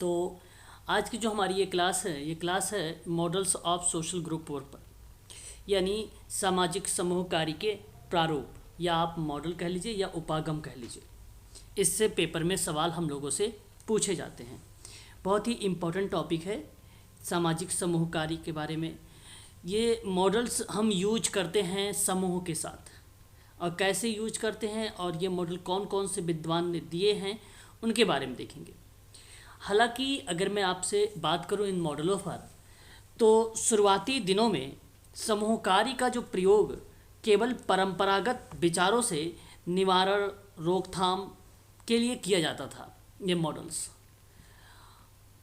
तो आज की जो हमारी ये क्लास है models of social group work पर, यानी सामाजिक समूह कार्य के प्रारूप, या आप मॉडल कह लीजिए या उपागम कह लीजिए। इससे पेपर में सवाल हम लोगों से पूछे जाते हैं। बहुत ही इम्पोर्टेंट टॉपिक है सामाजिक समूह कार्य के बारे में। ये मॉडल्स हम यूज करते हैं समूह के साथ, और कैसे यूज करते हैं और ये मॉडल कौन कौन से विद्वान ने दिए हैं उनके बारे में देखेंगे। हालांकि अगर मैं आपसे बात करूं इन मॉडलों पर, तो शुरुआती दिनों में समूह कार्य का जो प्रयोग केवल परंपरागत विचारों से निवारण रोकथाम के लिए किया जाता था। ये मॉडल्स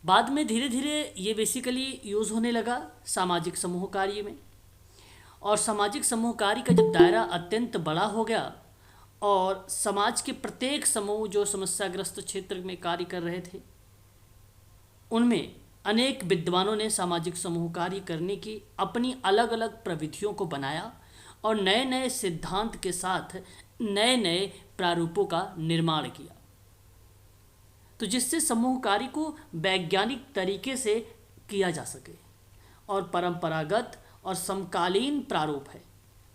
बाद में धीरे धीरे ये बेसिकली यूज़ होने लगा सामाजिक समूह कार्य में, और सामाजिक समूह कार्य का जब दायरा अत्यंत बड़ा हो गया और समाज के प्रत्येक समूह जो समस्याग्रस्त क्षेत्र में कार्य कर रहे थे, उनमें अनेक विद्वानों ने सामाजिक समूह कार्य करने की अपनी अलग अलग प्रविधियों को बनाया और नए नए सिद्धांत के साथ नए नए प्रारूपों का निर्माण किया, तो जिससे समूह कार्य को वैज्ञानिक तरीके से किया जा सके। और परंपरागत और समकालीन प्रारूप है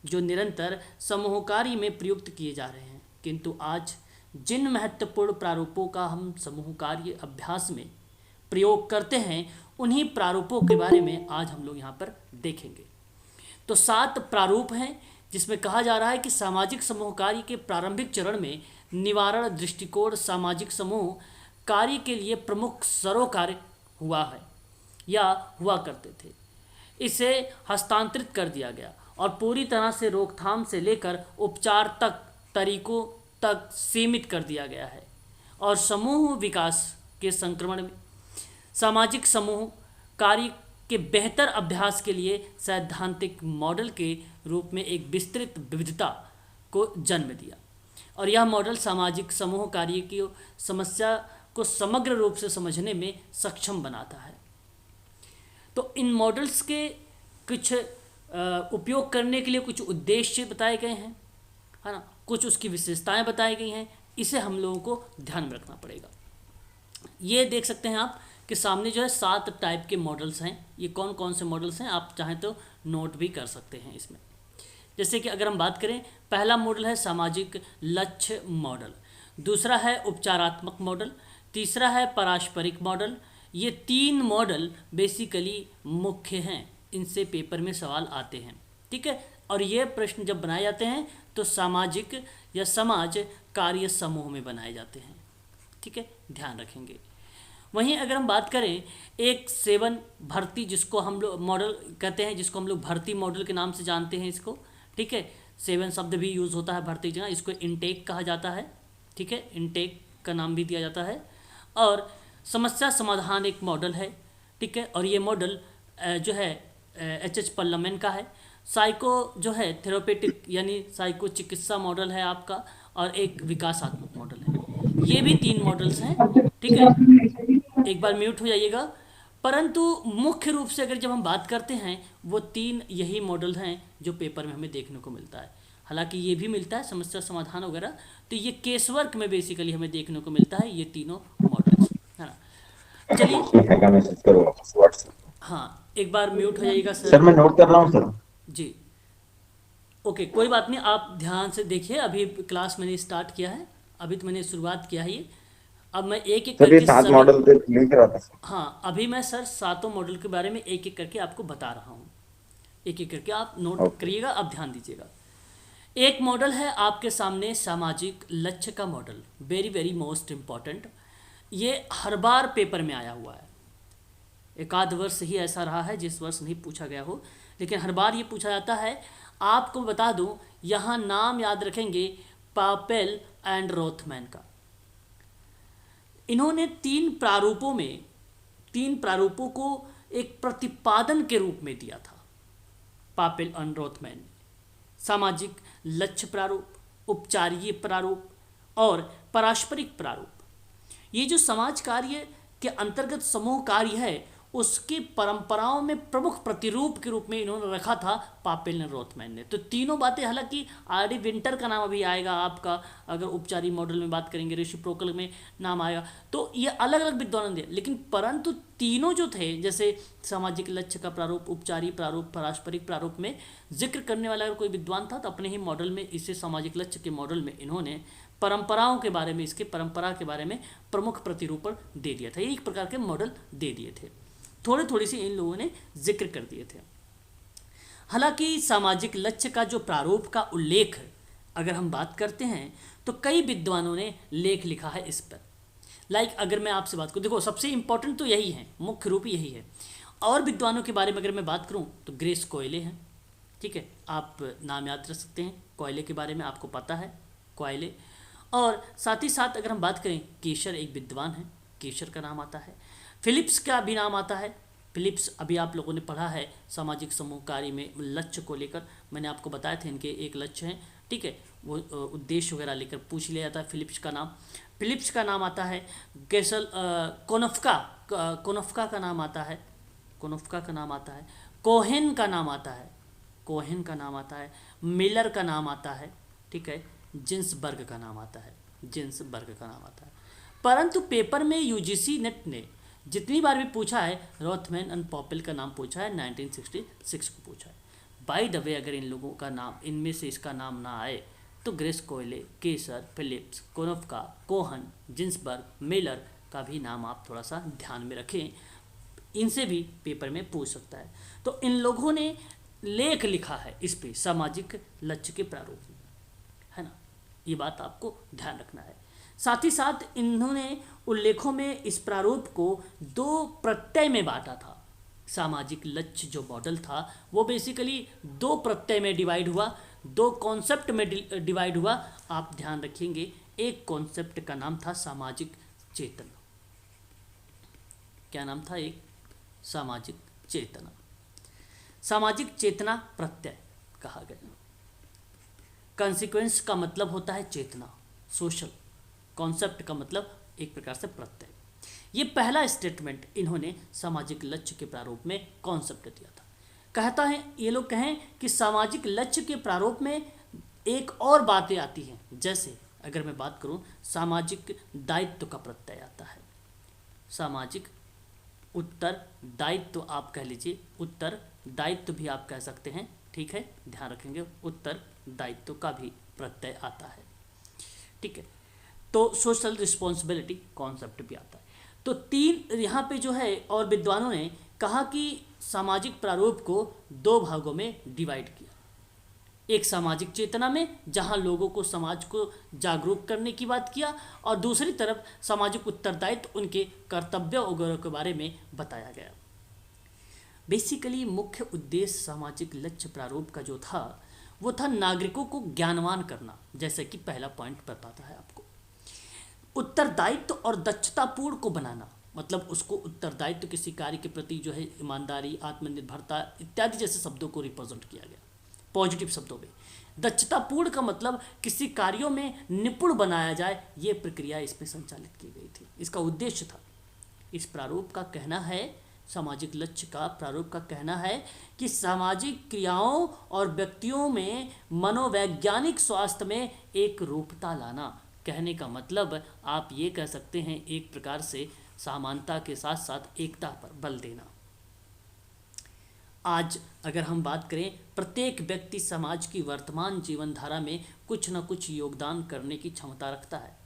जो निरंतर समूह कार्य में प्रयुक्त किए जा रहे हैं, किंतु आज जिन महत्वपूर्ण प्रारूपों का हम समूह कार्य अभ्यास में प्रयोग करते हैं, उन्हीं प्रारूपों के बारे में आज हम लोग यहाँ पर देखेंगे। तो 7 प्रारूप हैं, जिसमें कहा जा रहा है कि सामाजिक समूह कार्य के प्रारंभिक चरण में निवारण दृष्टिकोण सामाजिक समूह कार्य के लिए प्रमुख सरोकार हुआ है या हुआ करते थे। इसे हस्तांतरित कर दिया गया और पूरी तरह से रोकथाम से लेकर उपचार तक तरीकों तक सीमित कर दिया गया है, और समूह विकास के संक्रमण में सामाजिक समूह कार्य के बेहतर अभ्यास के लिए सैद्धांतिक मॉडल के रूप में एक विस्तृत विविधता को जन्म दिया, और यह मॉडल सामाजिक समूह कार्य की समस्या को समग्र रूप से समझने में सक्षम बनाता है। तो इन मॉडल्स के कुछ उपयोग करने के लिए कुछ उद्देश्य बताए गए हैं, है ना, कुछ उसकी विशेषताएं बताई गई हैं। इसे हम लोगों को ध्यान में रखना पड़ेगा। ये देख सकते हैं आप कि सामने जो है 7 टाइप के मॉडल्स हैं। ये कौन कौन से मॉडल्स हैं आप चाहें तो नोट भी कर सकते हैं इसमें। जैसे कि अगर हम बात करें, पहला मॉडल है सामाजिक लक्ष्य मॉडल, दूसरा है उपचारात्मक मॉडल, तीसरा है पारस्परिक मॉडल। ये 3 मॉडल बेसिकली मुख्य हैं, इनसे पेपर में सवाल आते हैं, ठीक है। और ये प्रश्न जब बनाए जाते हैं तो सामाजिक या समाज कार्य समूह में बनाए जाते हैं, ठीक है, ध्यान रखेंगे। वहीं अगर हम बात करें एक 7 भर्ती, जिसको हम लोग मॉडल कहते हैं, जिसको हम लोग भर्ती मॉडल के नाम से जानते हैं इसको, ठीक है। 7 शब्द भी यूज़ होता है भर्ती जगह, इसको इनटेक कहा जाता है, ठीक है, इनटेक का नाम भी दिया जाता है। और समस्या समाधान एक मॉडल है, ठीक है, और ये मॉडल जो है एच पल्लमैन का है। साइको जो है थेरापेटिक यानी साइको चिकित्सा मॉडल है आपका, और एक विकासात्मक मॉडल है। ये भी 3 मॉडल्स हैं, ठीक है। एक बार म्यूट हो जाइएगा। परंतु मुख्य रूप से अगर जब हम बात करते हैं, वो 3 यही मॉडल हैं जो पेपर में हमें देखने को मिलता है। हालांकि ये भी मिलता है समस्या समाधान वगैरह, तो ये केस वर्क में बेसिकली हमें देखने को मिलता है ये तीनों मॉडल्स, है ना। चलिए, हाँ, एक बार म्यूट हो जाइएगा सर सर। मैं नोट कर रहा हूँ सर। जी, ओके, कोई बात नहीं, आप ध्यान से देखिए। अभी क्लास मैंने स्टार्ट किया है, अभी तो मैंने शुरुआत किया है ये। अब मैं एक एक सर ये करके 7 सभी, मॉडल लिख रहा था सर। हाँ, अभी मैं सर 7 मॉडल के बारे में एक एक करके आपको बता रहा हूँ। एक एक करके आप नोट ओके। करिएगा, आप ध्यान दीजिएगा। एक मॉडल है आपके सामने सामाजिक लक्ष्य का model, very very most important. ये हर बार पेपर में आया हुआ है, एक आध वर्ष ही ऐसा रहा है जिस वर्ष नहीं पूछा गया हो, लेकिन हर बार ये पूछा जाता है। आपको बता दूं, यहाँ नाम याद रखेंगे पापेल एंड रोथमैन का। इन्होंने 3 प्रारूपों को एक प्रतिपादन के रूप में दिया था। पापेल एंड रोथमैन ने सामाजिक लक्ष्य प्रारूप, उपचारीय प्रारूप और पारस्परिक प्रारूप। ये जो समाज कार्य के अंतर्गत समूह कार्य है, उसकी परंपराओं में प्रमुख प्रतिरूप के रूप में इन्होंने रखा था पापेल ने, रोथमैन ने। तो तीनों बातें, हालांकि आर डी विंटर का नाम अभी आएगा आपका, अगर उपचारी मॉडल में बात करेंगे, रेसिप्रोकल में नाम आएगा, तो ये अलग अलग विद्वानों ने, लेकिन परंतु तीनों जो थे, जैसे सामाजिक लक्ष्य का प्रारूप, उपचारी प्रारूप, पारस्परिक प्रारूप में जिक्र करने वाला अगर कोई विद्वान था तो अपने ही मॉडल में, इसे सामाजिक लक्ष्य के मॉडल में इन्होंने परंपराओं के बारे में, इसके परंपरा के बारे में प्रमुख प्रतिरूपण दे दिया था। एक प्रकार के मॉडल दे दिए थे, थोड़े थोड़ी सी इन लोगों ने जिक्र कर दिए थे। हालांकि सामाजिक लक्ष्य का जो प्रारूप का उल्लेख अगर हम बात करते हैं तो कई विद्वानों ने लेख लिखा है इस पर। अगर मैं आपसे बात करूं, देखो सबसे इंपॉर्टेंट तो यही है, मुख्य रूप यही है। और विद्वानों के बारे में अगर मैं बात करूं तो ग्रेस कोयले हैं, ठीक है, आप नाम याद रख सकते हैं, कोयले के बारे में आपको पता है, कोयले। और साथ ही साथ अगर हम बात करें, केशर एक विद्वान है, केशर का नाम आता है। फिलिप्स का भी नाम आता है, फिलिप्स अभी आप लोगों ने पढ़ा है सामाजिक समूह कार्य में लक्ष्य को लेकर, मैंने आपको बताया था इनके एक लक्ष्य हैं, ठीक है, वो उद्देश्य वगैरह लेकर पूछ लिया जाता है फिलिप्स का नाम। फिलिप्स का नाम आता है, कोनफ्का का नाम आता है, कोनफ्का का नाम आता है, कोहेन का नाम आता है, कोहेन का नाम आता है, मिलर का नाम आता है, ठीक है, जिन्सबर्ग का नाम आता है, जिन्सबर्ग का नाम आता है। परंतु पेपर में यूजीसी नेट ने जितनी बार भी पूछा है, रोथमैन एंड पॉपेल का नाम पूछा है, 1966 को पूछा है। बाय द वे, अगर इन लोगों का नाम, इनमें से इसका नाम ना आए तो ग्रेस कोयले, केसर, फिलिप्स, कोनफ्का, कोहन, जिन्सबर्ग, मिलर का भी नाम आप थोड़ा सा ध्यान में रखें, इनसे भी पेपर में पूछ सकता है। तो इन लोगों ने लेख लिखा है इस पे, सामाजिक लक्ष्य के प्रारूप में, है ना, ये बात आपको ध्यान रखना है। साथ ही साथ इन्होंने उल्लेखों में इस प्रारूप को 2 प्रत्यय में बांटा था। सामाजिक लक्ष्य जो मॉडल था वो बेसिकली 2 प्रत्यय में डिवाइड हुआ, 2 कॉन्सेप्ट में डिवाइड हुआ। आप ध्यान रखेंगे, एक कॉन्सेप्ट का नाम था सामाजिक चेतना। क्या नाम था? एक सामाजिक चेतना। सामाजिक चेतना प्रत्यय कहा गया। कॉन्सिक्वेंस का मतलब होता है चेतना, सोशल। कॉन्सेप्ट का मतलब एक प्रकार से प्रत्यय। ये पहला स्टेटमेंट इन्होंने सामाजिक लक्ष्य के प्रारूप में कॉन्सेप्ट दिया था। कहता है, ये लोग कहें कि सामाजिक लक्ष्य के प्रारूप में एक और बातें आती हैं, जैसे अगर मैं बात करूं, सामाजिक दायित्व का प्रत्यय आता है, सामाजिक उत्तरदायित्व आप कह लीजिए, उत्तरदायित्व भी आप कह सकते हैं, ठीक है, ध्यान रखेंगे, उत्तरदायित्व का भी प्रत्यय आता है, ठीक है। तो सोशल रिस्पॉन्सिबिलिटी कॉन्सेप्ट भी आता है। तो 3 यहाँ पे जो है, और विद्वानों ने कहा कि सामाजिक प्रारूप को 2 भागों में डिवाइड किया। एक सामाजिक चेतना में, जहाँ लोगों को, समाज को जागरूक करने की बात किया, और दूसरी तरफ सामाजिक उत्तरदायित्व, उनके कर्तव्य वगैरह के बारे में बताया गया। बेसिकली मुख्य उद्देश्य सामाजिक लक्ष्य प्रारूप का जो था वो था नागरिकों को ज्ञानवान करना, जैसे कि पहला पॉइंट बताता है आपको। उत्तरदायित्व और दक्षतापूर्ण को बनाना, मतलब उसको उत्तरदायित्व किसी कार्य के प्रति जो है ईमानदारी, आत्मनिर्भरता इत्यादि जैसे शब्दों को रिप्रेजेंट किया गया पॉजिटिव शब्दों में। दक्षतापूर्ण का मतलब किसी कार्यों में निपुण बनाया जाए, ये प्रक्रिया इसमें संचालित की गई थी, इसका उद्देश्य था। इस प्रारूप का कहना है, सामाजिक लक्ष्य का प्रारूप का कहना है कि सामाजिक क्रियाओं और व्यक्तियों में मनोवैज्ञानिक स्वास्थ्य में एक रूपता लाना। कहने का मतलब आप ये कह सकते हैं, एक प्रकार से समानता के साथ साथ एकता पर बल देना। आज अगर हम बात करें, प्रत्येक व्यक्ति समाज की वर्तमान जीवन धारा में कुछ न कुछ योगदान करने की क्षमता रखता है।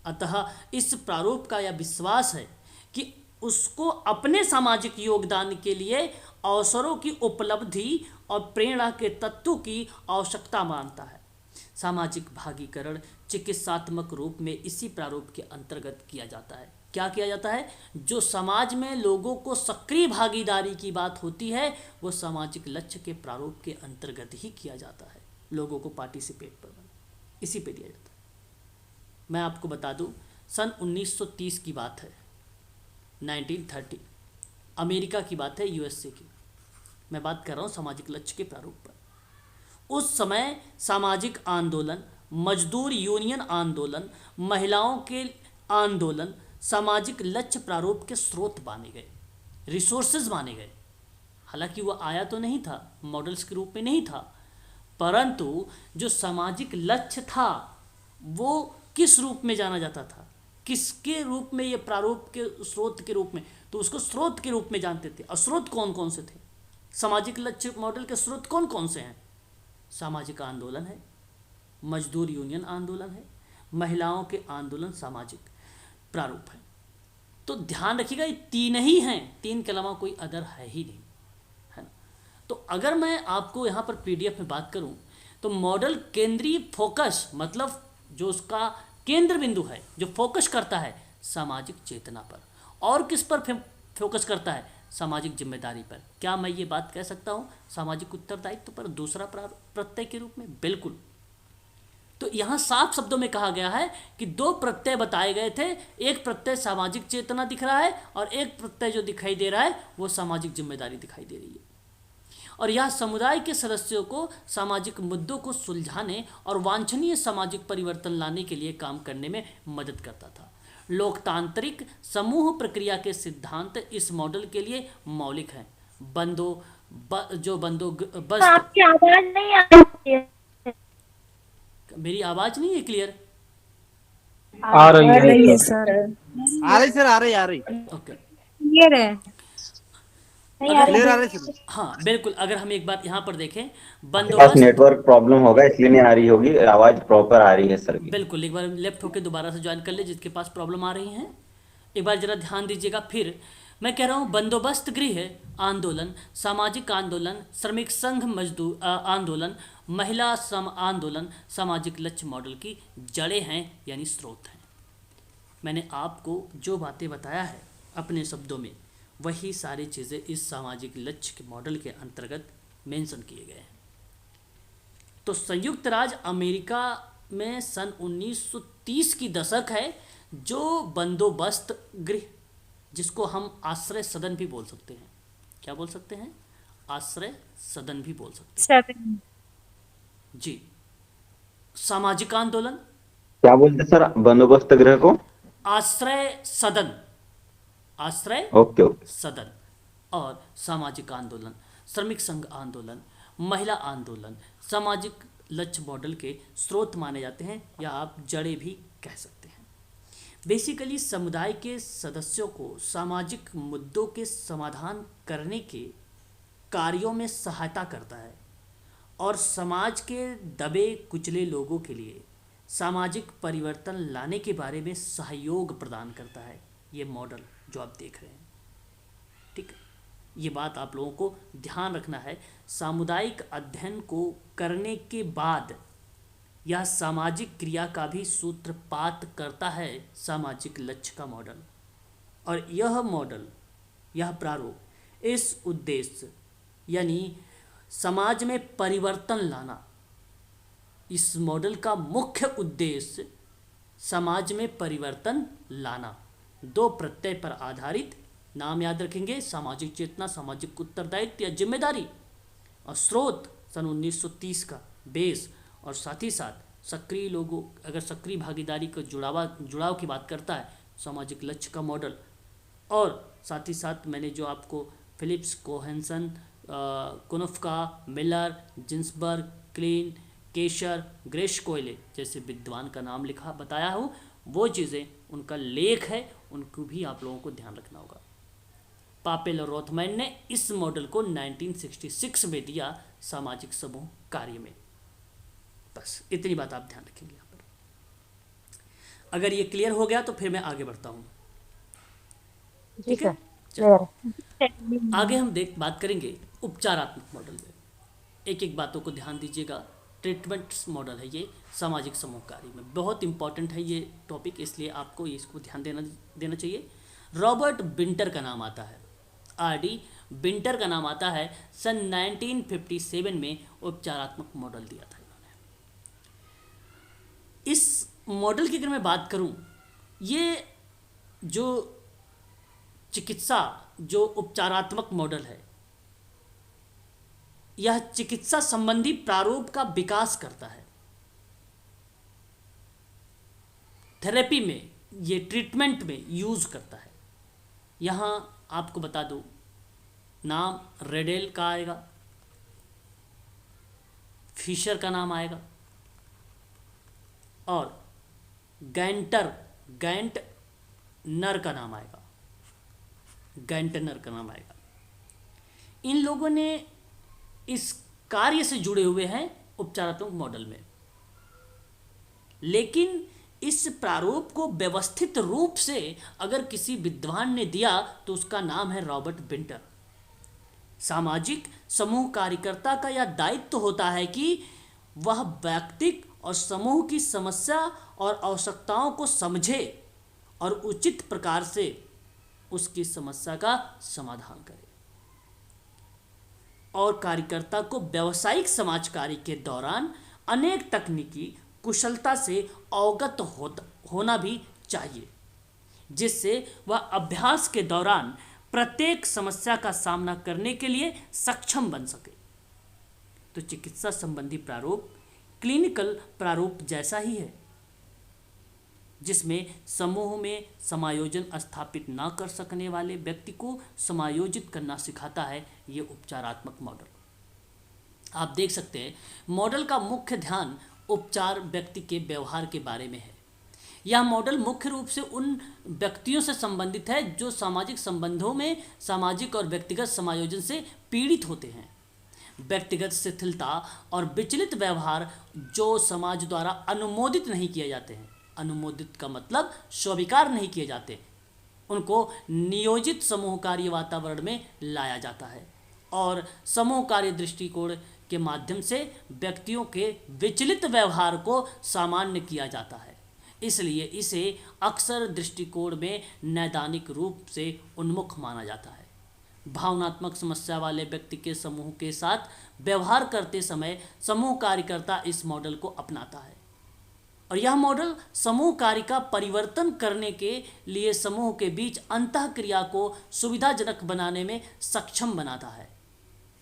अतः इस प्रारूप का यह विश्वास है कि उसको अपने सामाजिक योगदान के लिए अवसरों की उपलब्धि और प्रेरणा के तत्वों की आवश्यकता मानता है। सामाजिक भागीकरण चिकित्सात्मक रूप में इसी प्रारूप के अंतर्गत किया जाता है। क्या किया जाता है? जो समाज में लोगों को सक्रिय भागीदारी की बात होती है, वो सामाजिक लक्ष्य के प्रारूप के अंतर्गत ही किया जाता है। लोगों को पार्टिसिपेट पर इसी पे दिया जाता है। मैं आपको बता दूं, सन 1930 की बात है, 1930, अमेरिका की बात है, यूएसए की। मैं बात कर रहा हूँ सामाजिक लक्ष्य के प्रारूप पर। उस समय सामाजिक आंदोलन, मजदूर यूनियन आंदोलन, महिलाओं के आंदोलन सामाजिक लक्ष्य प्रारूप के स्रोत माने गए। रिसोर्सेज माने गए। हालांकि वो आया तो नहीं था, मॉडल्स के रूप में नहीं था, परंतु जो सामाजिक लक्ष्य था वो किस रूप में जाना जाता था, किसके रूप में, ये प्रारूप के स्रोत के रूप में, तो उसको स्रोत के रूप में जानते थे। और स्रोत कौन कौन से थे? सामाजिक लक्ष्य मॉडल के स्रोत कौन कौन से हैं? सामाजिक आंदोलन है, मजदूर यूनियन आंदोलन है, महिलाओं के आंदोलन सामाजिक प्रारूप है। तो ध्यान रखिएगा ये तीन ही हैं, तीन के अलावा कोई अदर है ही नहीं, है ना। तो अगर मैं आपको यहाँ पर पीडीएफ में बात करूँ तो मॉडल केंद्रीय फोकस, मतलब जो उसका केंद्र बिंदु है, जो फोकस करता है सामाजिक चेतना पर। और किस पर फोकस करता है? सामाजिक जिम्मेदारी पर। क्या मैं ये बात कह सकता हूँ सामाजिक उत्तरदायित्व पर दूसरा प्रत्यय के रूप में? बिल्कुल। तो यहाँ साफ शब्दों में कहा गया है कि दो प्रत्यय बताए गए थे, एक प्रत्यय सामाजिक चेतना दिख रहा है और एक प्रत्यय जो दिखाई दे रहा है वो सामाजिक जिम्मेदारी दिखाई दे रही है। और यह समुदाय के सदस्यों को सामाजिक मुद्दों को सुलझाने और वांछनीय सामाजिक परिवर्तन लाने के लिए काम करने में मदद करता था। लोकतांत्रिक समूह प्रक्रिया के सिद्धांत इस मॉडल के लिए मौलिक हैं। बंदोबस्त। आपकी आवाज नहीं आ रही है। मेरी आवाज नहीं है क्लियर? आ रही है सर। आ रही ओके, क्लियर है। नहीं आ क्लियर आ रही। रही सर। हाँ बिल्कुल। अगर हम एक बात यहाँ पर देखें, पास बंदोबस्त, नेटवर्क प्रॉब्लम होगा इसलिए नहीं आ रही होगी, आवाज प्रॉपर आ रही है सर की। बिल्कुल। एक बार लेफ्ट होकर दोबारा से ज्वाइन कर ले जिसके पास प्रॉब्लम आ रही है। एक बार जरा ध्यान दीजिएगा। फिर मैं कह रहा हूँ बंदोबस्त गृह आंदोलन, सामाजिक आंदोलन, श्रमिक संघ मजदूर आंदोलन, महिला सम आंदोलन सामाजिक लक्ष्य मॉडल की जड़ें हैं यानी स्रोत हैं। मैंने आपको जो बातें बताया है अपने शब्दों में, वही सारी चीज़ें इस सामाजिक लक्ष्य के मॉडल के अंतर्गत मेंशन किए गए हैं। तो संयुक्त राज्य अमेरिका में सन 1930 की दशक है जो बंदोबस्त गृह, जिसको हम आश्रय सदन भी बोल सकते हैं, क्या बोल सकते हैं? आश्रय सदन भी बोल सकते हैं जी। सामाजिक आंदोलन, क्या बोलते सर बंदोबस्त गृह को? आश्रय सदन, आश्रय ओके ओके। सदन। और सामाजिक आंदोलन, श्रमिक संघ आंदोलन, महिला आंदोलन सामाजिक लक्ष्य मॉडल के स्रोत माने जाते हैं, या आप जड़ें भी कह सकते हैं। बेसिकली समुदाय के सदस्यों को सामाजिक मुद्दों के समाधान करने के कार्यों में सहायता करता है और समाज के दबे कुचले लोगों के लिए सामाजिक परिवर्तन लाने के बारे में सहयोग प्रदान करता है ये मॉडल जो आप देख रहे हैं। ठीक है, ये बात आप लोगों को ध्यान रखना है। सामुदायिक अध्ययन को करने के बाद यह सामाजिक क्रिया का भी सूत्रपात करता है सामाजिक लक्ष्य का मॉडल। और यह मॉडल, यह प्रारूप इस उद्देश्य यानी समाज में परिवर्तन लाना, इस मॉडल का मुख्य उद्देश्य समाज में परिवर्तन लाना, दो प्रत्यय पर आधारित, नाम याद रखेंगे, सामाजिक चेतना, सामाजिक उत्तरदायित्व या जिम्मेदारी, और स्रोत सन 1930 का बेस, और साथ ही साथ सक्रिय लोगों, अगर सक्रिय भागीदारी का जुड़ाव की बात करता है सामाजिक लक्ष्य का मॉडल। और साथ ही साथ मैंने जो आपको फिलिप्स, कोहेंसन, कुनफ्का, मिलर, जिन्सबर्ग, क्लीन, केशर, ग्रेश कोयले जैसे विद्वान का नाम लिखा बताया हूँ, वो चीज़ें उनका लेख है, उनको भी आप लोगों को ध्यान रखना होगा। पापेल और रोथमैन ने इस मॉडल को 1966 में दिया सामाजिक समूह कार्य में। बस इतनी बात आप ध्यान रखेंगे यहाँ पर। अगर ये क्लियर हो गया तो फिर मैं आगे बढ़ता हूँ। ठीक है, चलो आगे हम बात करेंगे उपचारात्मक मॉडल में। एक एक बातों को ध्यान दीजिएगा। ट्रीटमेंट्स मॉडल है ये सामाजिक समूह कार्य में, बहुत इंपॉर्टेंट है ये टॉपिक, इसलिए आपको इसको ध्यान देना चाहिए। रॉबर्ट बिंटर का नाम आता है, आरडी बिंटर का नाम आता है। सन 1957 में उपचारात्मक मॉडल दिया था इन्होंने। इस मॉडल की अगर मैं बात करूं, ये जो चिकित्सा, जो उपचारात्मक मॉडल है, यह चिकित्सा संबंधी प्रारूप का विकास करता है। थेरेपी में, ये ट्रीटमेंट में यूज करता है। यहाँ आपको बता दूं नाम रेडेल का आएगा, फिशर का नाम आएगा और गैंटनर का नाम आएगा, गैंटनर का नाम आएगा। इन लोगों ने इस कार्य से जुड़े हुए हैं उपचारात्मक मॉडल में, लेकिन इस प्रारूप को व्यवस्थित रूप से अगर किसी विद्वान ने दिया तो उसका नाम है रॉबर्ट बिंटर। सामाजिक समूह कार्यकर्ता का यह दायित्व होता है कि वह व्यक्ति और समूह की समस्या और आवश्यकताओं को समझे और उचित प्रकार से उसकी समस्या का समाधान करे और कार्यकर्ता को व्यावसायिक समाज कार्य के दौरान अनेक तकनीकी कुशलता से अवगत होना भी चाहिए, जिससे वह अभ्यास के दौरान प्रत्येक समस्या का सामना करने के लिए सक्षम बन सके। तो चिकित्सा संबंधी प्रारूप क्लिनिकल प्रारूप जैसा ही है, जिसमें समूह में समायोजन स्थापित ना कर सकने वाले व्यक्ति को समायोजित करना सिखाता है ये उपचारात्मक मॉडल। आप देख सकते हैं मॉडल का मुख्य ध्यान उपचार व्यक्ति के व्यवहार के बारे में है। यह मॉडल मुख्य रूप से उन व्यक्तियों से संबंधित है जो सामाजिक संबंधों में सामाजिक और व्यक्तिगत समायोजन से पीड़ित होते हैं। व्यक्तिगत शिथिलता और विचलित व्यवहार जो समाज द्वारा अनुमोदित नहीं किए जाते हैं, अनुमोदित का मतलब स्वीकार नहीं किए जाते, उनको नियोजित समूह कार्य वातावरण में लाया जाता है और समूह कार्य दृष्टिकोण के माध्यम से व्यक्तियों के विचलित व्यवहार को सामान्य किया जाता है। इसलिए इसे अक्सर दृष्टिकोण में नैदानिक रूप से उन्मुख माना जाता है। भावनात्मक समस्या वाले व्यक्ति के समूह के साथ व्यवहार करते समय समूह कार्यकर्ता इस मॉडल को अपनाता है और यह मॉडल समूह कार्य का परिवर्तन करने के लिए समूह के बीच अंतःक्रिया को सुविधाजनक बनाने में सक्षम बनाता है।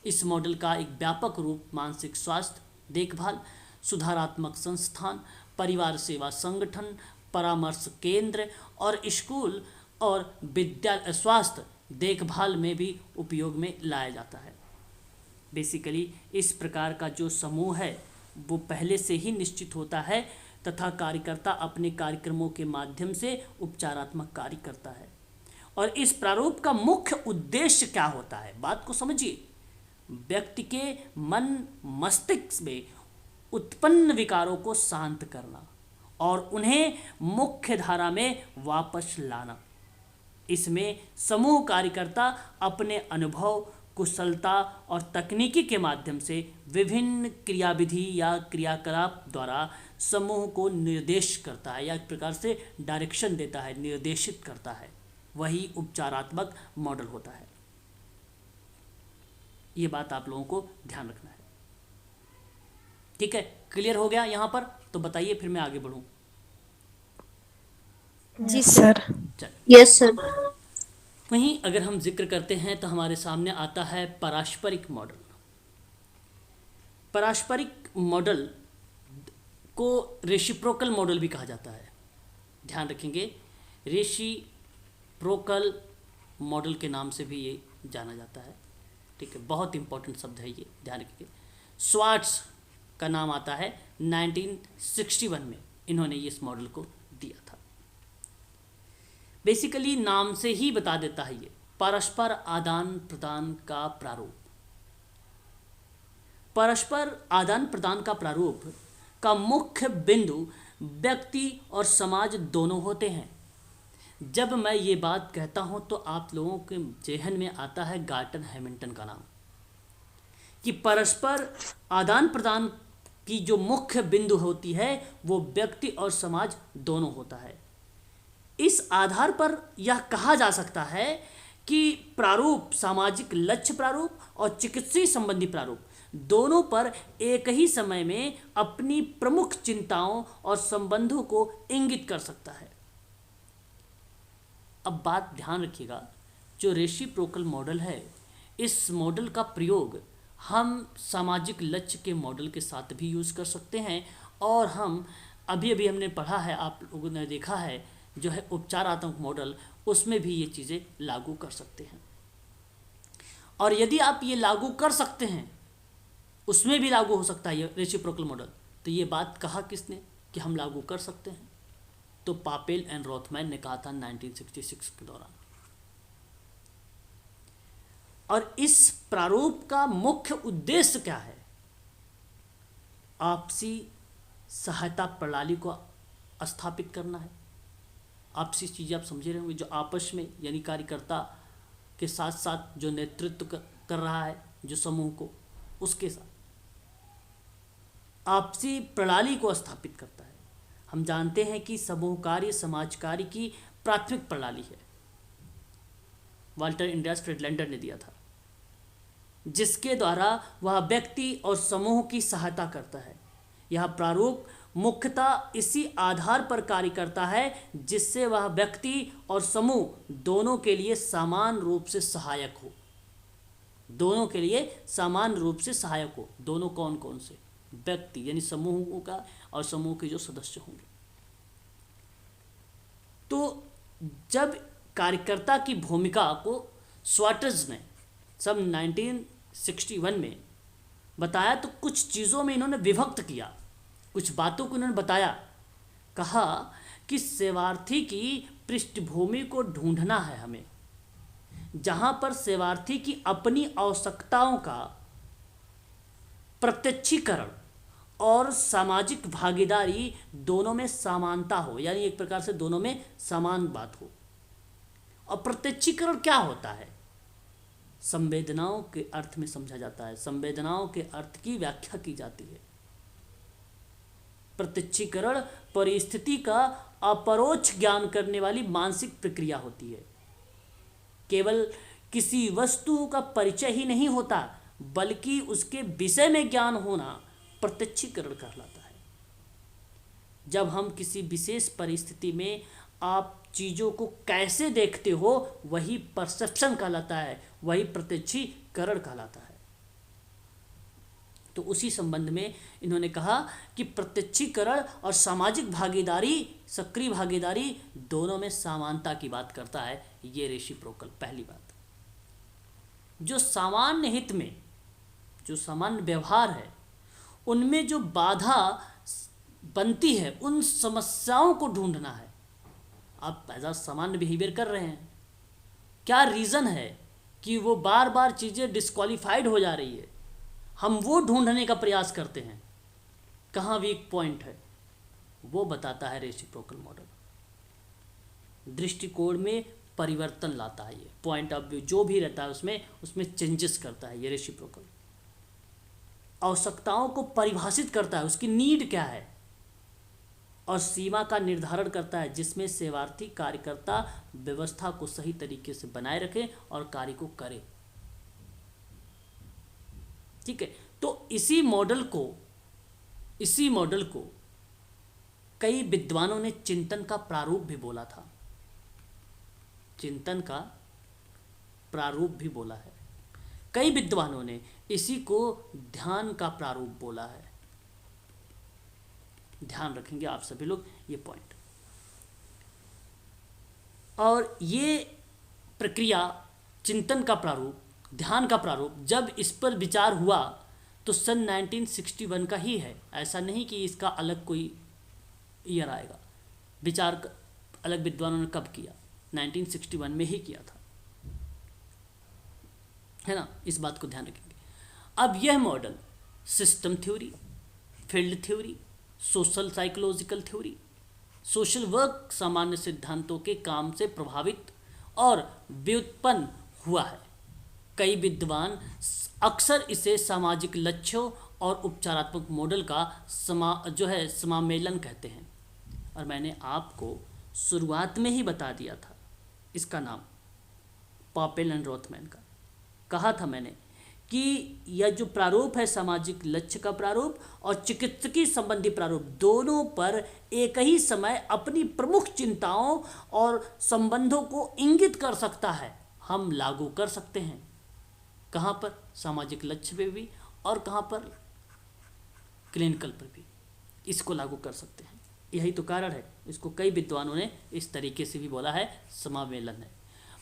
इस मॉडल का एक व्यापक रूप मानसिक स्वास्थ्य देखभाल, सुधारात्मक संस्थान, परिवार सेवा संगठन, परामर्श केंद्र और स्कूल और विद्यालय स्वास्थ्य देखभाल में भी उपयोग में लाया जाता है। बेसिकली इस प्रकार का जो समूह है वो पहले से ही निश्चित होता है तथा कार्यकर्ता अपने कार्यक्रमों के माध्यम से उपचारात्मक कार्य करता है। और इस प्रारूप का मुख्य उद्देश्य क्या होता है, बात को समझिए। व्यक्ति के मन मस्तिष्क में उत्पन्न विकारों को शांत करना और उन्हें मुख्य धारा में वापस लाना। इसमें समूह कार्यकर्ता अपने अनुभव, कुशलता और तकनीकी के माध्यम से विभिन्न क्रियाविधि या क्रियाकलाप द्वारा समूह को निर्देश करता है या एक प्रकार से डायरेक्शन देता है, निर्देशित करता है। वही उपचारात्मक मॉडल होता है। ये बात आप लोगों को ध्यान रखना है। ठीक है, क्लियर हो गया यहाँ पर? तो बताइए फिर मैं आगे बढ़ूँ। जी सर। चल, यस सर। वहीं अगर हम जिक्र करते हैं तो हमारे सामने आता है पारस्परिक मॉडल। पारस्परिक मॉडल को रेसिप्रोकल मॉडल भी कहा जाता है। ध्यान रखेंगे, रेसिप्रोकल मॉडल के नाम से भी ये जाना जाता है। ठीक है, बहुत इंपॉर्टेंट शब्द है ये, ध्यान रखिए। स्वार्ट्स का नाम आता है 1961 में, इन्होंने ये इस मॉडल को दिया था। बेसिकली नाम से ही बता देता है ये परस्पर आदान प्रदान का प्रारूप। परस्पर आदान प्रदान का प्रारूप का मुख्य बिंदु व्यक्ति और समाज दोनों होते हैं। जब मैं ये बात कहता हूं तो आप लोगों के जेहन में आता है गार्टन हैमिल्टन का नाम, कि परस्पर आदान प्रदान की जो मुख्य बिंदु होती है वो व्यक्ति और समाज दोनों होता है। इस आधार पर यह कहा जा सकता है कि प्रारूप, सामाजिक लक्ष्य प्रारूप और चिकित्सीय संबंधी प्रारूप दोनों पर एक ही समय में अपनी प्रमुख चिंताओं और संबंधों को इंगित कर सकता है। अब बात ध्यान रखिएगा, जो रेसिप्रोकल मॉडल है, इस मॉडल का प्रयोग हम सामाजिक लक्ष्य के मॉडल के साथ भी यूज़ कर सकते हैं और हम अभी हमने पढ़ा है, आप लोगों ने देखा है जो है उपचारात्मक मॉडल, उसमें भी ये चीज़ें लागू कर सकते हैं। और यदि आप ये लागू कर सकते हैं, उसमें भी लागू हो सकता है ये रेसिप्रोकल मॉडल। तो ये बात कहा किसने कि हम लागू कर सकते हैं? तो पापेल एंड रोथमैन ने कहा था 1966 के दौरान। और इस प्रारूप का मुख्य उद्देश्य क्या है? आपसी सहायता प्रणाली को स्थापित करना है। आपसी चीज़ें आप समझे रहे होंगे, जो आपस में यानी कार्यकर्ता के साथ साथ जो नेतृत्व कर रहा है जो समूह को, उसके साथ आपसी प्रणाली को स्थापित करता है। हम जानते हैं कि समूह कार्य समाज कार्य की प्राथमिक प्रणाली है, वाल्टर इंडियास फ्रेडलैंडर ने दिया था, जिसके द्वारा वह व्यक्ति और समूह की सहायता करता है। यह प्रारूप मुख्यतः इसी आधार पर कार्य करता है जिससे वह व्यक्ति और समूह दोनों के लिए समान रूप से सहायक हो। दोनों के लिए समान रूप से सहायक हो। दोनों कौन कौन से? व्यक्ति यानी समूह का और समूह के जो सदस्य होंगे। तो जब कार्यकर्ता की भूमिका को स्वाटर्स ने सब 1961 में बताया, तो कुछ चीज़ों में इन्होंने विभक्त किया, कुछ बातों को इन्होंने बताया। कहा कि सेवार्थी की पृष्ठभूमि को ढूंढना है हमें, जहाँ पर सेवार्थी की अपनी आवश्यकताओं का प्रत्यक्षीकरण और सामाजिक भागीदारी दोनों में समानता हो, यानी एक प्रकार से दोनों में समान बात हो। और प्रत्यक्षीकरण क्या होता है? संवेदनाओं के अर्थ में समझा जाता है, संवेदनाओं के अर्थ की व्याख्या की जाती है। प्रत्यक्षीकरण परिस्थिति का अपरोक्ष ज्ञान करने वाली मानसिक प्रक्रिया होती है। केवल किसी वस्तु का परिचय ही नहीं होता, बल्कि उसके विषय में ज्ञान होना प्रत्यक्षीकरण कहलाता है। जब हम किसी विशेष परिस्थिति में आप चीज़ों को कैसे देखते हो, वही परसेप्शन कहलाता है, वही प्रत्यक्षीकरण कहलाता है। तो उसी संबंध में इन्होंने कहा कि प्रत्यक्षीकरण और सामाजिक भागीदारी, सक्रिय भागीदारी दोनों में समानता की बात करता है ये रेसिप्रोकल। पहली बात, जो सामान्य हित में, जो सामान्य व्यवहार है, उनमें जो बाधा बनती है, उन समस्याओं को ढूंढना है। आप ऐसा सामान्य बिहेवियर कर रहे हैं, क्या रीज़न है कि वो बार बार चीज़ें डिस्क्वालीफाइड हो जा रही है, हम वो ढूंढने का प्रयास करते हैं, कहाँ वीक पॉइंट है, वो बताता है रेसिप्रोकल मॉडल। दृष्टिकोण में परिवर्तन लाता है ये, पॉइंट ऑफ व्यू जो भी रहता है उसमें चेंजेस करता है ये रेसिप्रोकल। आवश्यकताओं को परिभाषित करता है, उसकी नीड क्या है, और सीमा का निर्धारण करता है, जिसमें सेवार्थी कार्यकर्ता व्यवस्था को सही तरीके से बनाए रखे और कार्य को करे। ठीक है। तो इसी मॉडल को कई विद्वानों ने चिंतन का प्रारूप भी बोला था, चिंतन का प्रारूप भी बोला है। कई विद्वानों ने इसी को ध्यान का प्रारूप बोला है। ध्यान रखेंगे आप सभी लोग ये पॉइंट। और ये प्रक्रिया चिंतन का प्रारूप, ध्यान का प्रारूप, जब इस पर विचार हुआ तो सन 1961 का ही है। ऐसा नहीं कि इसका अलग कोई ईयर आएगा। विचार अलग विद्वानों ने कब किया? 1961 में ही किया था, है ना। इस बात को ध्यान रखेंगे। अब यह model system theory, field theory, social psychological theory, social work सामान्य सिद्धांतों के काम से प्रभावित और व्युत्पन्न हुआ है। कई विद्वान अक्सर इसे सामाजिक लक्ष्यों और उपचारात्मक मॉडल का समामेलन कहते हैं। और मैंने आपको शुरुआत में ही बता दिया था इसका नाम, पापेल एंड रोथमैन का। कहा था मैंने कि यह जो प्रारूप है, सामाजिक लक्ष्य का प्रारूप और चिकित्सकीय संबंधी प्रारूप, दोनों पर एक ही समय अपनी प्रमुख चिंताओं और संबंधों को इंगित कर सकता है। हम लागू कर सकते हैं कहाँ पर? सामाजिक लक्ष्य पे भी, और कहाँ पर? क्लिनिकल पर भी इसको लागू कर सकते हैं। यही तो कारण है, इसको कई विद्वानों ने इस तरीके से भी बोला है, समामेलन है।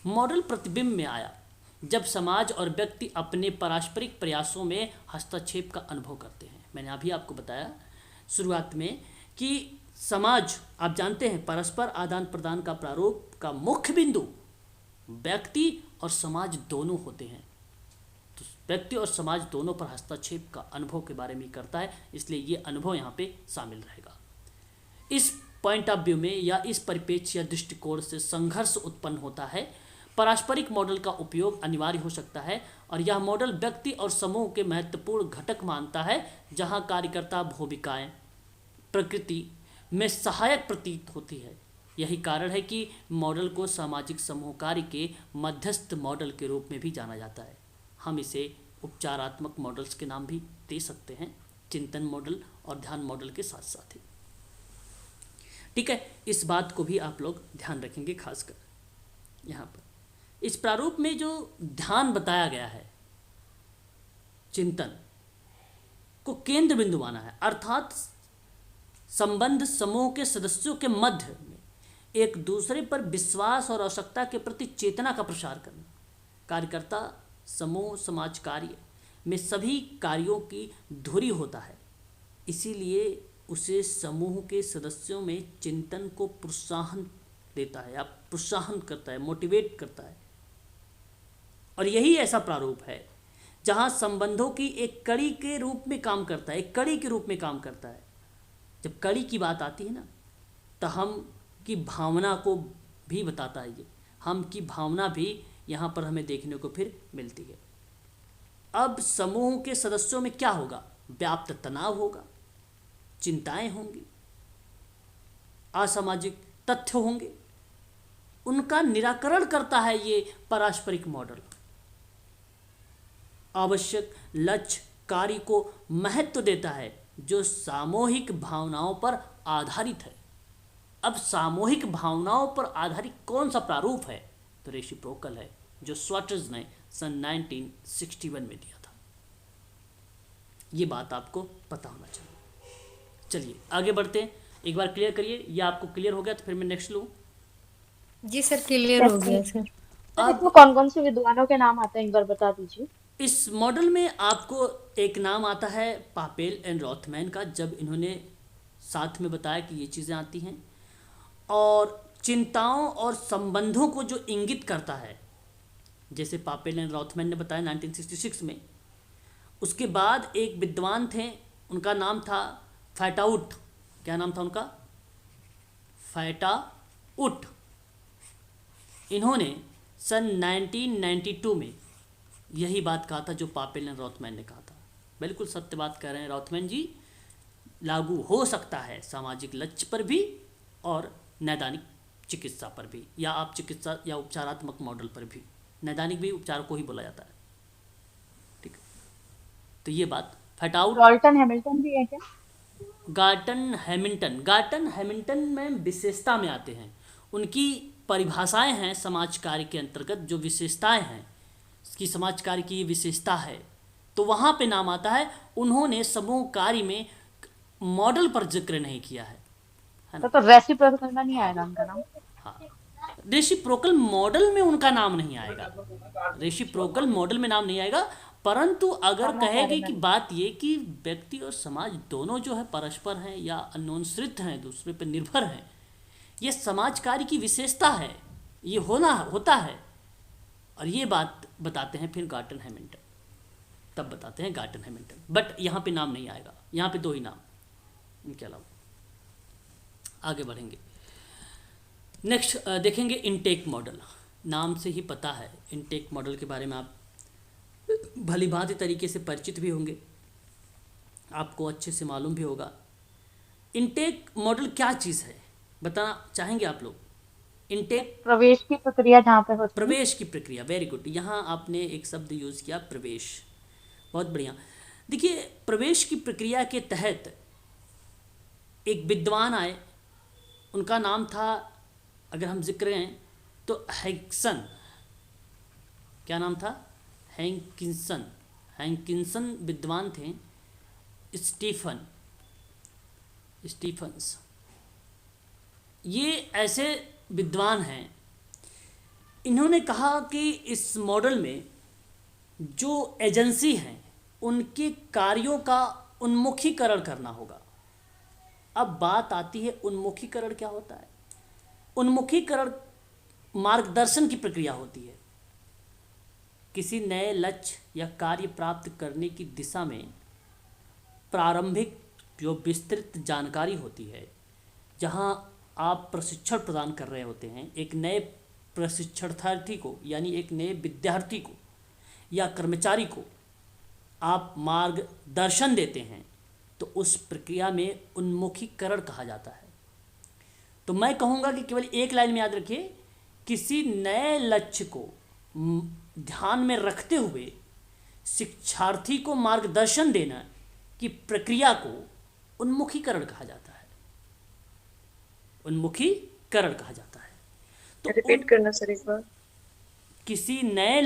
मॉडल प्रतिबिंब में आया जब समाज और व्यक्ति अपने पारस्परिक प्रयासों में हस्तक्षेप का अनुभव करते हैं। मैंने अभी आपको बताया शुरुआत में कि समाज, आप जानते हैं, परस्पर आदान प्रदान का प्रारूप का मुख्य बिंदु व्यक्ति और समाज दोनों होते हैं। तो व्यक्ति और समाज दोनों पर हस्तक्षेप का अनुभव के बारे में करता है, इसलिए ये अनुभव यहाँ पे शामिल रहेगा। इस पॉइंट ऑफ व्यू में या इस परिप्रेक्ष्य या दृष्टिकोण से संघर्ष उत्पन्न होता है। पारस्परिक मॉडल का उपयोग अनिवार्य हो सकता है और यह मॉडल व्यक्ति और समूह के महत्वपूर्ण घटक मानता है, जहाँ कार्यकर्ता भूमिकाएं प्रकृति में सहायक प्रतीत होती है। यही कारण है कि मॉडल को सामाजिक समूह कार्य के मध्यस्थ मॉडल के रूप में भी जाना जाता है। हम इसे उपचारात्मक मॉडल्स के नाम भी दे सकते हैं, चिंतन मॉडल और ध्यान मॉडल के साथ साथ ही। ठीक है, इस बात को भी आप लोग ध्यान रखेंगे। खासकर यहाँ पर इस प्रारूप में जो ध्यान बताया गया है, चिंतन को केंद्र बिंदु माना है, अर्थात संबंध समूह के सदस्यों के मध्य में एक दूसरे पर विश्वास और आवश्यकता के प्रति चेतना का प्रसार करना। कार्यकर्ता समूह समाज कार्य में सभी कार्यों की धुरी होता है, इसीलिए उसे समूह के सदस्यों में चिंतन को प्रोत्साहन देता है या प्रोत्साहन करता है, मोटिवेट करता है। और यही ऐसा प्रारूप है जहाँ संबंधों की एक कड़ी के रूप में काम करता है, एक कड़ी के रूप में काम करता है। जब कड़ी की बात आती है ना, तो हम की भावना को भी बताता है। ये हम की भावना भी यहाँ पर हमें देखने को फिर मिलती है। अब समूह के सदस्यों में क्या होगा? व्याप्त तनाव होगा, चिंताएं होंगी, असामाजिक तथ्य होंगे, उनका निराकरण करता है ये पारस्परिक मॉडल। आवश्यक लक्ष्य कार्य को महत्व देता है जो सामूहिक भावनाओं पर आधारित है। अब सामूहिक भावनाओं पर आधारित कौन सा प्रारूप है? तो रेसिप्रोकल है, जो स्वाटर्स ने सन 1961 में दिया था। ये बात आपको पता होना चाहिए। चलिए आगे बढ़ते हैं, एक बार क्लियर करिए, या आपको क्लियर हो गया तो फिर मैं नेक्स्ट लूँ। जी सर, क्लियर हो गया सर। इसमें कौन कौन से विद्वानों के नाम आते हैं एक बार बता दीजिए। इस मॉडल में आपको एक नाम आता है पापेल एंड रॉथमैन का, जब इन्होंने साथ में बताया कि ये चीज़ें आती हैं, और चिंताओं और संबंधों को जो इंगित करता है, जैसे पापेल एंड रॉथमैन ने बताया 1966 में। उसके बाद एक विद्वान थे, उनका नाम था फैटाउट। क्या नाम था उनका? फैटाउट। इन्होंने सन 1992 में यही बात कहा था जो पापेल एंड रॉथमैन ने कहा था। बिल्कुल सत्य बात कह रहे हैं रॉथमैन जी। लागू हो सकता है सामाजिक लक्ष्य पर भी और नैदानिक चिकित्सा पर भी, या आप चिकित्सा या उपचारात्मक मॉडल पर भी। नैदानिक भी उपचार को ही बोला जाता है। ठीक है, तो ये बात फैटाउट। गॉल्टन हैमिल्टन भी है क्या? गार्टन हैमिल्टन में विशेषता में आते हैं। उनकी परिभाषाएं हैं समाज कार्य के अंतर्गत, जो विशेषताएं हैं कि समाज कार्य की ये विशेषता है, तो वहाँ पे नाम आता है। उन्होंने समूह कार्य में मॉडल पर जिक्र नहीं किया है ना? तो रेसिप्रोकल में नहीं आएगा उनका नाम? हाँ, रेसिप्रोकल मॉडल में उनका नाम नहीं आएगा, रेसिप्रोकल मॉडल में नाम नहीं आएगा। परंतु अगर कहेगी कि बात ये कि व्यक्ति और समाज दोनों जो है परस्पर हैं या अन्योन्यश्रित हैं, दूसरे पर निर्भर हैं, ये समाज कार्य की विशेषता है, ये होता है। और ये बात बताते हैं फिर गार्टन हैमिल्टन, तब बताते हैं गार्टन हैमिल्टन। बट यहाँ पे नाम नहीं आएगा, यहाँ पे दो ही नाम, इनके अलावा। आगे बढ़ेंगे, नेक्स्ट देखेंगे इनटेक मॉडल। नाम से ही पता है इनटेक मॉडल के बारे में आप भली भांति तरीके से परिचित भी होंगे, आपको अच्छे से मालूम भी होगा। इनटेक मॉडल क्या चीज़ है बताना चाहेंगे आप लोग? इनटेक प्रवेश की प्रक्रिया जहाँ पे होती है। प्रवेश की प्रक्रिया, वेरी गुड। यहाँ आपने एक शब्द यूज़ किया, प्रवेश, बहुत बढ़िया। देखिए, प्रवेश की प्रक्रिया के तहत एक विद्वान आए, उनका नाम था, अगर हम जिक्र करें तो हैंकिंसन। क्या नाम था? हैंकिंसन विद्वान थे। स्टीफन्स, ये ऐसे विद्वान हैं, इन्होंने कहा कि इस मॉडल में जो एजेंसी हैं उनके कार्यों का उन्मुखीकरण करना होगा। अब बात आती है उन्मुखीकरण क्या होता है। उन्मुखीकरण मार्गदर्शन की प्रक्रिया होती है। किसी नए लक्ष्य या कार्य प्राप्त करने की दिशा में प्रारंभिक जो विस्तृत जानकारी होती है, जहां आप प्रशिक्षण प्रदान कर रहे होते हैं एक नए प्रशिक्षणार्थी को, यानी एक नए विद्यार्थी को या कर्मचारी को आप मार्गदर्शन देते हैं, तो उस प्रक्रिया में उन्मुखीकरण कहा जाता है। तो मैं कहूँगा कि केवल एक लाइन में याद रखिए, किसी नए लक्ष्य को ध्यान में रखते हुए शिक्षार्थी को मार्गदर्शन देना की प्रक्रिया को उन्मुखीकरण कहा जाता है। उन्मुखीकरण कहा जाता है। तो रिपीट करना सर एक बार। किसी नए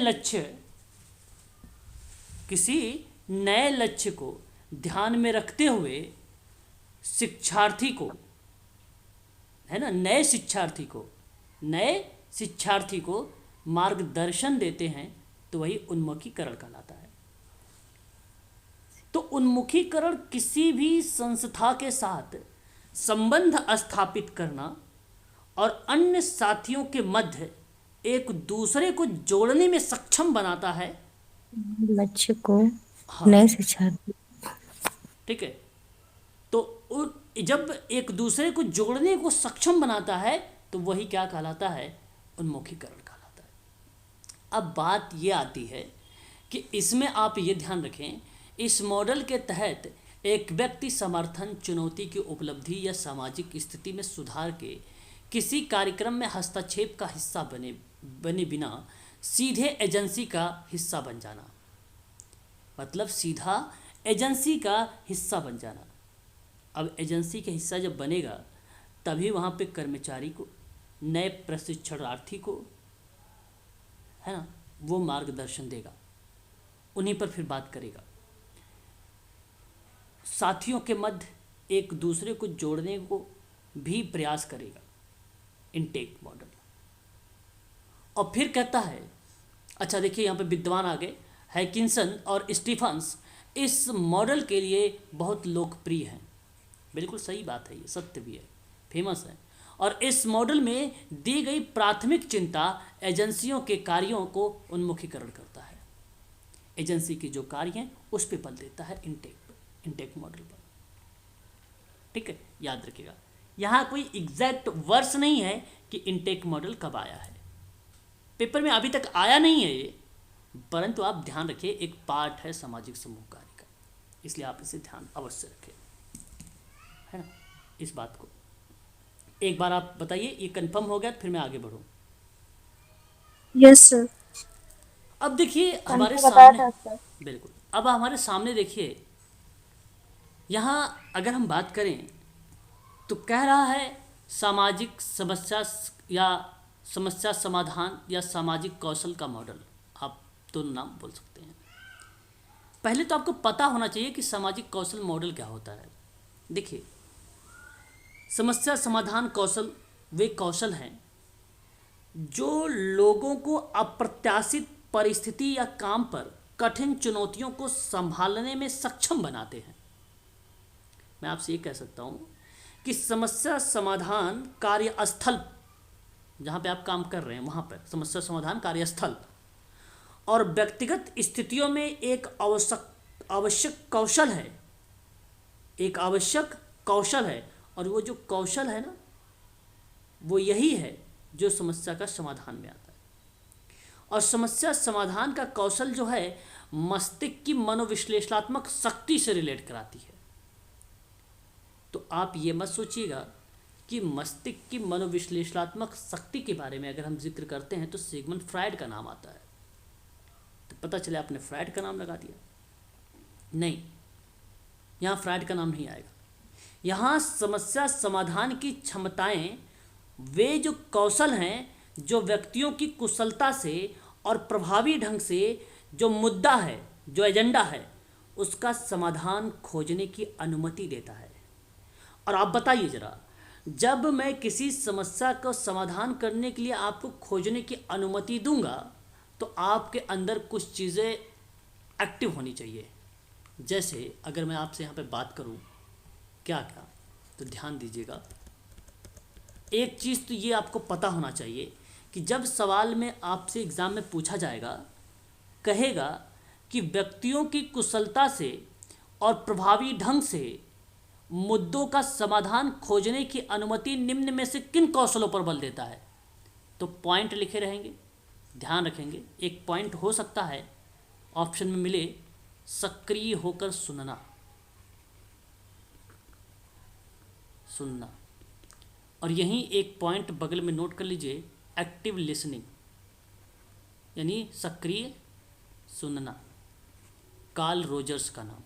लक्ष्य को ध्यान में रखते हुए शिक्षार्थी को, है ना, नए शिक्षार्थी को मार्गदर्शन देते हैं, तो वही उन्मुखीकरण कहलाता है। तो उन्मुखीकरण किसी भी संस्था के साथ संबंध स्थापित करना और अन्य साथियों के मध्य एक दूसरे को जोड़ने में सक्षम बनाता है। लक्ष्य को हाँ, नए शिक्षार्थी, ठीक है। तो जब एक दूसरे को जोड़ने को सक्षम बनाता है तो वही क्या कहलाता है, उन्मुखीकरण कहलाता है। अब बात ये आती है कि इसमें आप ये ध्यान रखें, इस मॉडल के तहत एक व्यक्ति समर्थन, चुनौती की उपलब्धि या सामाजिक स्थिति में सुधार के किसी कार्यक्रम में हस्तक्षेप का हिस्सा बने बिना सीधे एजेंसी का हिस्सा बन जाना, मतलब सीधा एजेंसी का हिस्सा बन जाना। अब एजेंसी के हिस्सा जब बनेगा तभी वहाँ पे कर्मचारी को, नए प्रशिक्षणार्थी को, है ना, वो मार्गदर्शन देगा, उन्हीं पर फिर बात करेगा। साथियों के मध्य एक दूसरे को जोड़ने को भी प्रयास करेगा, इनटेक मॉडल। और फिर कहता है, अच्छा देखिए यहाँ पे विद्वान आगे हैकिंसन और स्टीफन्स इस मॉडल के लिए बहुत लोकप्रिय हैं। बिल्कुल सही बात है, ये सत्य भी है, फेमस है। और इस मॉडल में दी गई प्राथमिक चिंता एजेंसियों के कार्यों को उन्मुखीकरण करता है। एजेंसी के जो कार्य हैं उस पर बल देता है इनटेक मॉडल पर, ठीक है, याद रखिएगा। यहाँ कोई एग्जैक्ट वर्ष नहीं है कि इनटेक मॉडल कब आया है, पेपर में अभी तक आया नहीं है ये, परंतु आप ध्यान रखिए एक पार्ट है सामाजिक समूह कार्य का, इसलिए आप इसे ध्यान अवश्य रखें, है ना। इस बात को एक बार आप बताइए, ये कंफर्म हो गया, फिर मैं आगे बढ़ूँ। Yes sir. अब देखिए हमारे बताया सामने, था सर। बिल्कुल, अब हमारे सामने देखिए, यहाँ अगर हम बात करें तो कह रहा है सामाजिक समस्या या समस्या समाधान या सामाजिक कौशल का मॉडल, आप दोनों नाम बोल सकते हैं। पहले तो आपको पता होना चाहिए कि सामाजिक कौशल मॉडल क्या होता है। देखिए, समस्या समाधान कौशल वे कौशल हैं जो लोगों को अप्रत्याशित परिस्थिति या काम पर कठिन चुनौतियों को संभालने में सक्षम बनाते हैं। मैं आपसे ये कह सकता हूँ कि समस्या समाधान कार्यस्थल, जहाँ पे आप काम कर रहे हैं वहाँ पर समस्या समाधान कार्यस्थल और व्यक्तिगत स्थितियों में एक आवश्यक कौशल है, एक आवश्यक कौशल है। और वो जो कौशल है ना, वो यही है जो समस्या का समाधान में आता है। और समस्या समाधान का कौशल जो है मस्तिष्क की मनोविश्लेषणात्मक शक्ति से रिलेट कराती है। तो आप ये मत सोचिएगा कि मस्तिष्क की मनोविश्लेषणात्मक शक्ति के बारे में अगर हम जिक्र करते हैं तो सिगमंड फ्रायड का नाम आता है, तो पता चले आपने फ्रायड का नाम लगा दिया। नहीं, यहाँ फ्रायड का नाम नहीं आएगा। यहाँ समस्या समाधान की क्षमताएं वे जो कौशल हैं जो व्यक्तियों की कुशलता से और प्रभावी ढंग से जो मुद्दा है, जो एजेंडा है, उसका समाधान खोजने की अनुमति देता है। और आप बताइए जरा, जब मैं किसी समस्या का समाधान करने के लिए आपको खोजने की अनुमति दूंगा तो आपके अंदर कुछ चीज़ें एक्टिव होनी चाहिए। जैसे अगर मैं आपसे यहाँ पे बात करूँ क्या क्या, तो ध्यान दीजिएगा। एक चीज़ तो ये आपको पता होना चाहिए कि जब सवाल में आपसे एग्ज़ाम में पूछा जाएगा, कहेगा कि व्यक्तियों की कुशलता से और प्रभावी ढंग से मुद्दों का समाधान खोजने की अनुमति निम्न में से किन कौशलों पर बल देता है, तो पॉइंट लिखे रहेंगे, ध्यान रखेंगे। एक पॉइंट हो सकता है ऑप्शन में मिले सक्रिय होकर सुनना, और यहीं एक पॉइंट बगल में नोट कर लीजिए, एक्टिव लिसनिंग, यानी सक्रिय सुनना। कार्ल रोजर्स का नाम,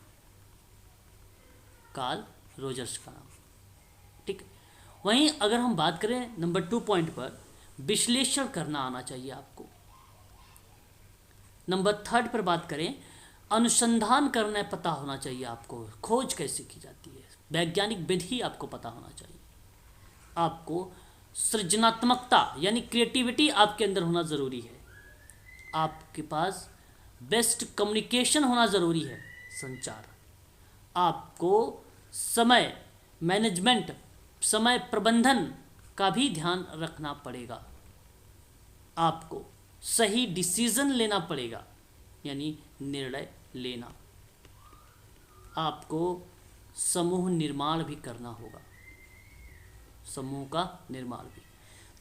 कार्ल रोजर्स का नाम, ठीक। वहीं अगर हम बात करें नंबर 2 पॉइंट पर, विश्लेषण करना आना चाहिए आपको। नंबर 3 पर बात करें, अनुसंधान करना पता होना चाहिए आपको, खोज कैसे की जाती है, वैज्ञानिक विधि आपको पता होना चाहिए। आपको सृजनात्मकता यानी क्रिएटिविटी आपके अंदर होना ज़रूरी है। आपके पास बेस्ट कम्युनिकेशन होना ज़रूरी है, संचार। आपको समय मैनेजमेंट, समय प्रबंधन का भी ध्यान रखना पड़ेगा। आपको सही डिसीजन लेना पड़ेगा, यानी निर्णय लेना। आपको समूह निर्माण भी करना होगा, समूह का निर्माण भी।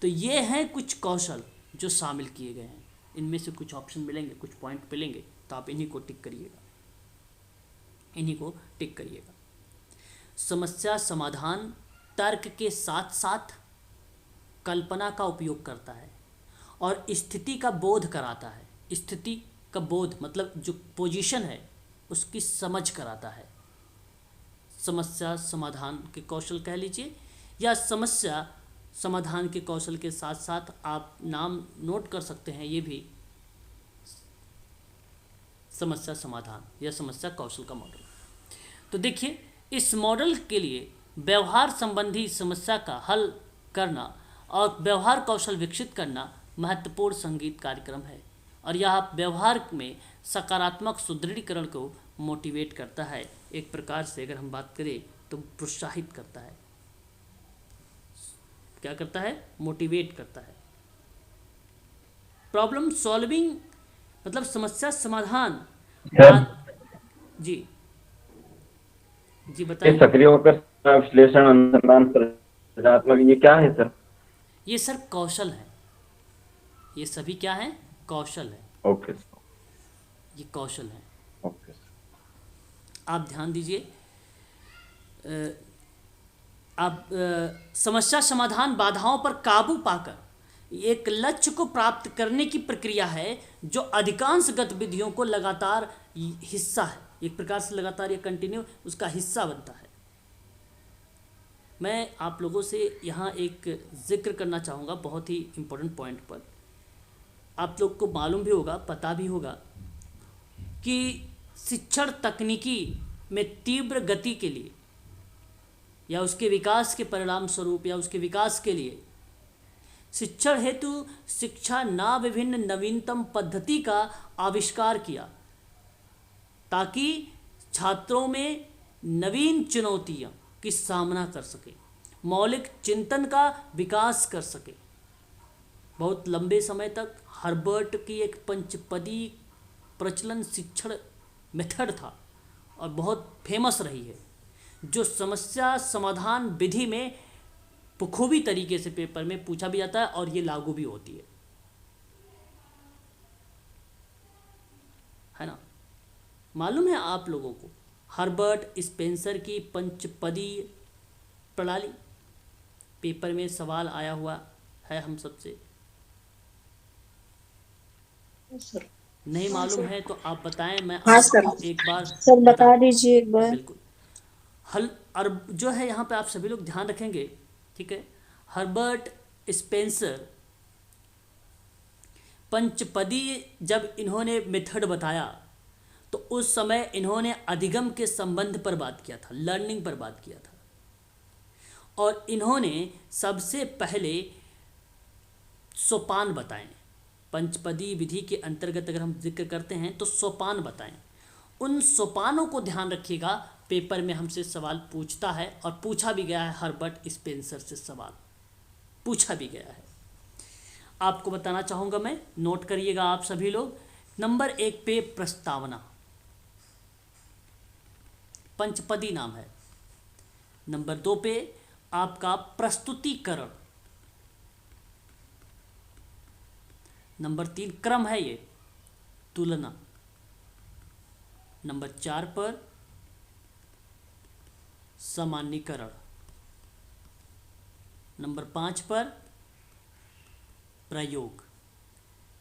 तो ये हैं कुछ कौशल जो शामिल किए गए हैं। इनमें से कुछ ऑप्शन मिलेंगे, कुछ पॉइंट मिलेंगे, तो आप इन्हीं को टिक करिएगा, इन्हीं को टिक करिएगा। समस्या समाधान तर्क के साथ साथ कल्पना का उपयोग करता है और स्थिति का बोध कराता है। स्थिति का बोध मतलब जो पोजीशन है उसकी समझ कराता है। समस्या समाधान के कौशल कह लीजिए, या समस्या समाधान के कौशल के साथ साथ आप नाम नोट कर सकते हैं, ये भी समस्या समाधान या समस्या कौशल का मॉडल। तो देखिए, इस मॉडल के लिए व्यवहार संबंधी समस्या का हल करना और व्यवहार कौशल विकसित करना महत्वपूर्ण संगीत कार्यक्रम है, और यह व्यवहार में सकारात्मक सुदृढ़ीकरण को मोटिवेट करता है। एक प्रकार से अगर हम बात करें तो प्रोत्साहित करता है। क्या करता है? मोटिवेट करता है। प्रॉब्लम सॉल्विंग मतलब समस्या समाधान। जी जी बताइए। सक्रिय होकर विश्लेषण, अनुसंधान, सृजनात्मक, ये क्या है सर? ये सर कौशल है, ये सभी क्या है? कौशल है। ओके, ये कौशल है। ओके। आप ध्यान दीजिए, आप समस्या समाधान बाधाओं पर काबू पाकर एक लक्ष्य को प्राप्त करने की प्रक्रिया है जो अधिकांश गतिविधियों को लगातार हिस्सा है। एक प्रकार से लगातार ये कंटिन्यू उसका हिस्सा बनता है। मैं आप लोगों से यहाँ एक जिक्र करना चाहूँगा बहुत ही इम्पोर्टेंट पॉइंट पर। आप लोग को मालूम भी होगा, पता भी होगा कि शिक्षण तकनीकी में तीव्र गति के लिए या उसके विकास के परिणाम स्वरूप या उसके विकास के लिए शिक्षण हेतु शिक्षा ना विभिन्न नवीनतम पद्धति का आविष्कार किया ताकि छात्रों में नवीन चुनौतियों की सामना कर सके, मौलिक चिंतन का विकास कर सके। बहुत लंबे समय तक हर्बर्ट की एक पंचपदी प्रचलन शिक्षण मेथड था और बहुत फेमस रही है, जो समस्या समाधान विधि में बखूबी तरीके से पेपर में पूछा भी जाता है और ये लागू भी होती है ना। मालूम है आप लोगों को हर्बर्ट स्पेंसर की पंचपदी प्रणाली पेपर में सवाल आया हुआ है हम सबसे? सर नहीं मालूम है तो आप बताएं, मैं हाँ आपको सर। एक बार सर बता दीजिए एक बार। बिल्कुल। हल और जो है यहाँ पे आप सभी लोग ध्यान रखेंगे, ठीक है। हर्बर्ट स्पेंसर पंचपदी जब इन्होंने मेथड बताया तो उस समय इन्होंने अधिगम के संबंध पर बात किया था, लर्निंग पर बात किया था। और इन्होंने सबसे पहले सोपान बताएं। पंचपदी विधि के अंतर्गत अगर हम जिक्र करते हैं तो सोपान बताएं। उन सोपानों को ध्यान रखिएगा, पेपर में हमसे सवाल पूछता है और पूछा भी गया है। हर्बर्ट स्पेंसर से सवाल पूछा भी गया है। आपको बताना चाहूँगा मैं, नोट करिएगा आप सभी लोग। नंबर 1 पे प्रस्तावना, पंचपदी नाम है। नंबर 2 पे आपका प्रस्तुतिकरण। नंबर 3 क्रम है ये, तुलना। नंबर 4 पर सामान्यीकरण। नंबर 5 पर प्रयोग।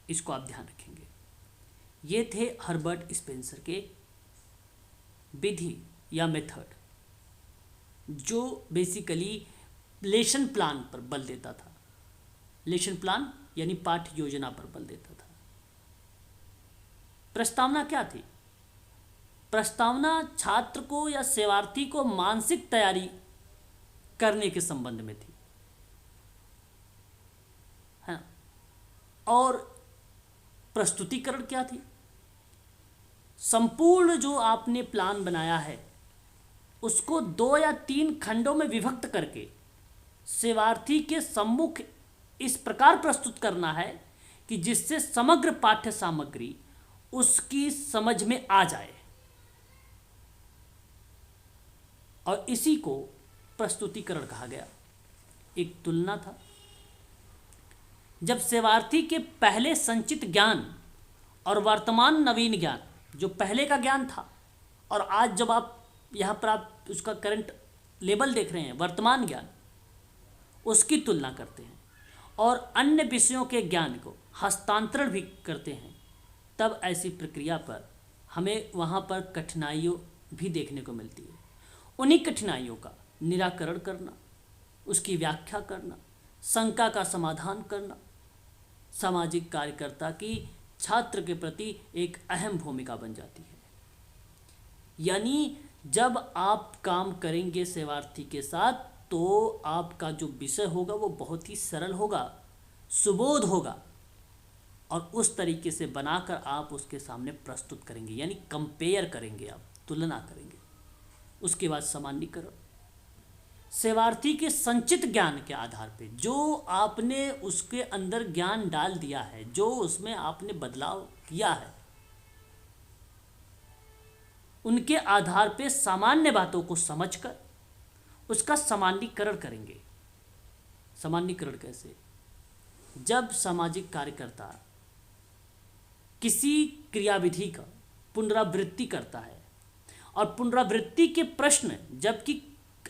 इसको आप ध्यान रखेंगे। ये थे हर्बर्ट स्पेंसर के विधि या मेथड, जो बेसिकली लेसन प्लान पर बल देता था। लेसन प्लान यानी पाठ्य योजना पर बल देता था। प्रस्तावना क्या थी? प्रस्तावना छात्र को या सेवार्थी को मानसिक तैयारी करने के संबंध में थी, है ना। और प्रस्तुतिकरण क्या थी? संपूर्ण जो आपने प्लान बनाया है उसको 2 या 3 खंडों में विभक्त करके सेवार्थी के सम्मुख इस प्रकार प्रस्तुत करना है कि जिससे समग्र पाठ्य सामग्री उसकी समझ में आ जाए, और इसी को प्रस्तुतिकरण कहा गया। एक तुलना था, जब सेवार्थी के पहले संचित ज्ञान और वर्तमान नवीन ज्ञान, जो पहले का ज्ञान था और आज जब आप यहाँ पर आप उसका करंट लेवल देख रहे हैं, वर्तमान ज्ञान, उसकी तुलना करते हैं और अन्य विषयों के ज्ञान को हस्तांतरण भी करते हैं, तब ऐसी प्रक्रिया पर हमें वहाँ पर कठिनाइयों भी देखने को मिलती है। उन्हीं कठिनाइयों का निराकरण करना, उसकी व्याख्या करना, शंका का समाधान करना सामाजिक कार्यकर्ता की छात्र के प्रति एक अहम भूमिका बन जाती है। यानी जब आप काम करेंगे सेवार्थी के साथ तो आपका जो विषय होगा वो बहुत ही सरल होगा, सुबोध होगा, और उस तरीके से बनाकर आप उसके सामने प्रस्तुत करेंगे, यानी कंपेयर करेंगे, आप तुलना करेंगे। उसके बाद सामान्यीकरण, सेवार्थी के संचित ज्ञान के आधार पे जो आपने उसके अंदर ज्ञान डाल दिया है, जो उसमें आपने बदलाव किया है, उनके आधार पे सामान्य बातों को समझकर उसका सामान्यीकरण करेंगे। सामान्यीकरण कैसे? जब सामाजिक कार्यकर्ता किसी क्रियाविधि का पुनरावृत्ति करता है, और पुनरावृत्ति के प्रश्न, जबकि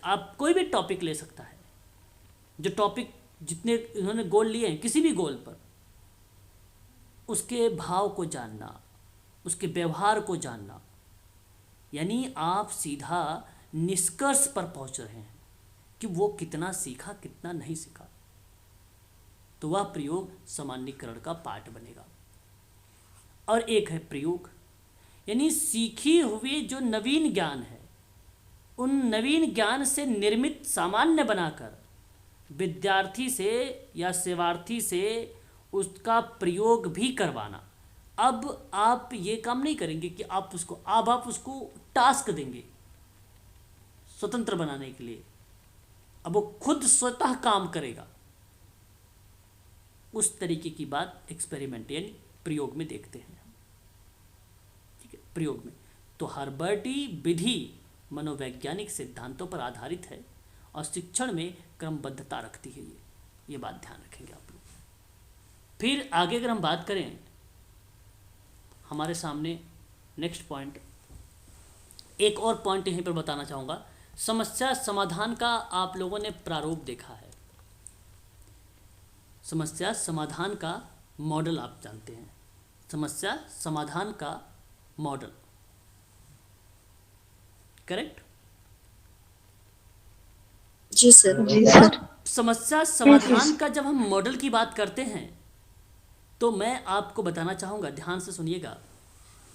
आप कोई भी टॉपिक ले सकता है, जो टॉपिक जितने इन्होंने गोल लिए हैं, किसी भी गोल पर उसके भाव को जानना, उसके व्यवहार को जानना, यानी आप सीधा निष्कर्ष पर पहुंच रहे हैं कि वो कितना सीखा, कितना नहीं सीखा, तो वह प्रयोग सामान्यीकरण का पार्ट बनेगा। और एक है प्रयोग, यानी सीखी हुई जो नवीन ज्ञान है, उन नवीन ज्ञान से निर्मित सामान्य बनाकर विद्यार्थी से या सेवार्थी से उसका प्रयोग भी करवाना। अब आप ये काम नहीं करेंगे कि आप उसको टास्क देंगे स्वतंत्र बनाने के लिए, अब वो खुद स्वतः काम करेगा। उस तरीके की बात एक्सपेरिमेंट यानी प्रयोग में देखते हैं। ठीक है, प्रयोग में तो हर्बर्टी विधि मनोवैज्ञानिक सिद्धांतों पर आधारित है और शिक्षण में क्रमबद्धता रखती है। ये बात ध्यान रखेंगे आप लोग। फिर आगे अगर हम बात करें, हमारे सामने नेक्स्ट पॉइंट, एक और पॉइंट यहीं पर बताना चाहूँगा। समस्या समाधान का आप लोगों ने प्रारूप देखा है। समस्या समाधान का मॉडल आप जानते हैं, समस्या समाधान का मॉडल, करेक्ट? जी सर। अब समस्या समाधान का जब हम मॉडल की बात करते हैं तो मैं आपको बताना चाहूँगा, ध्यान से सुनिएगा,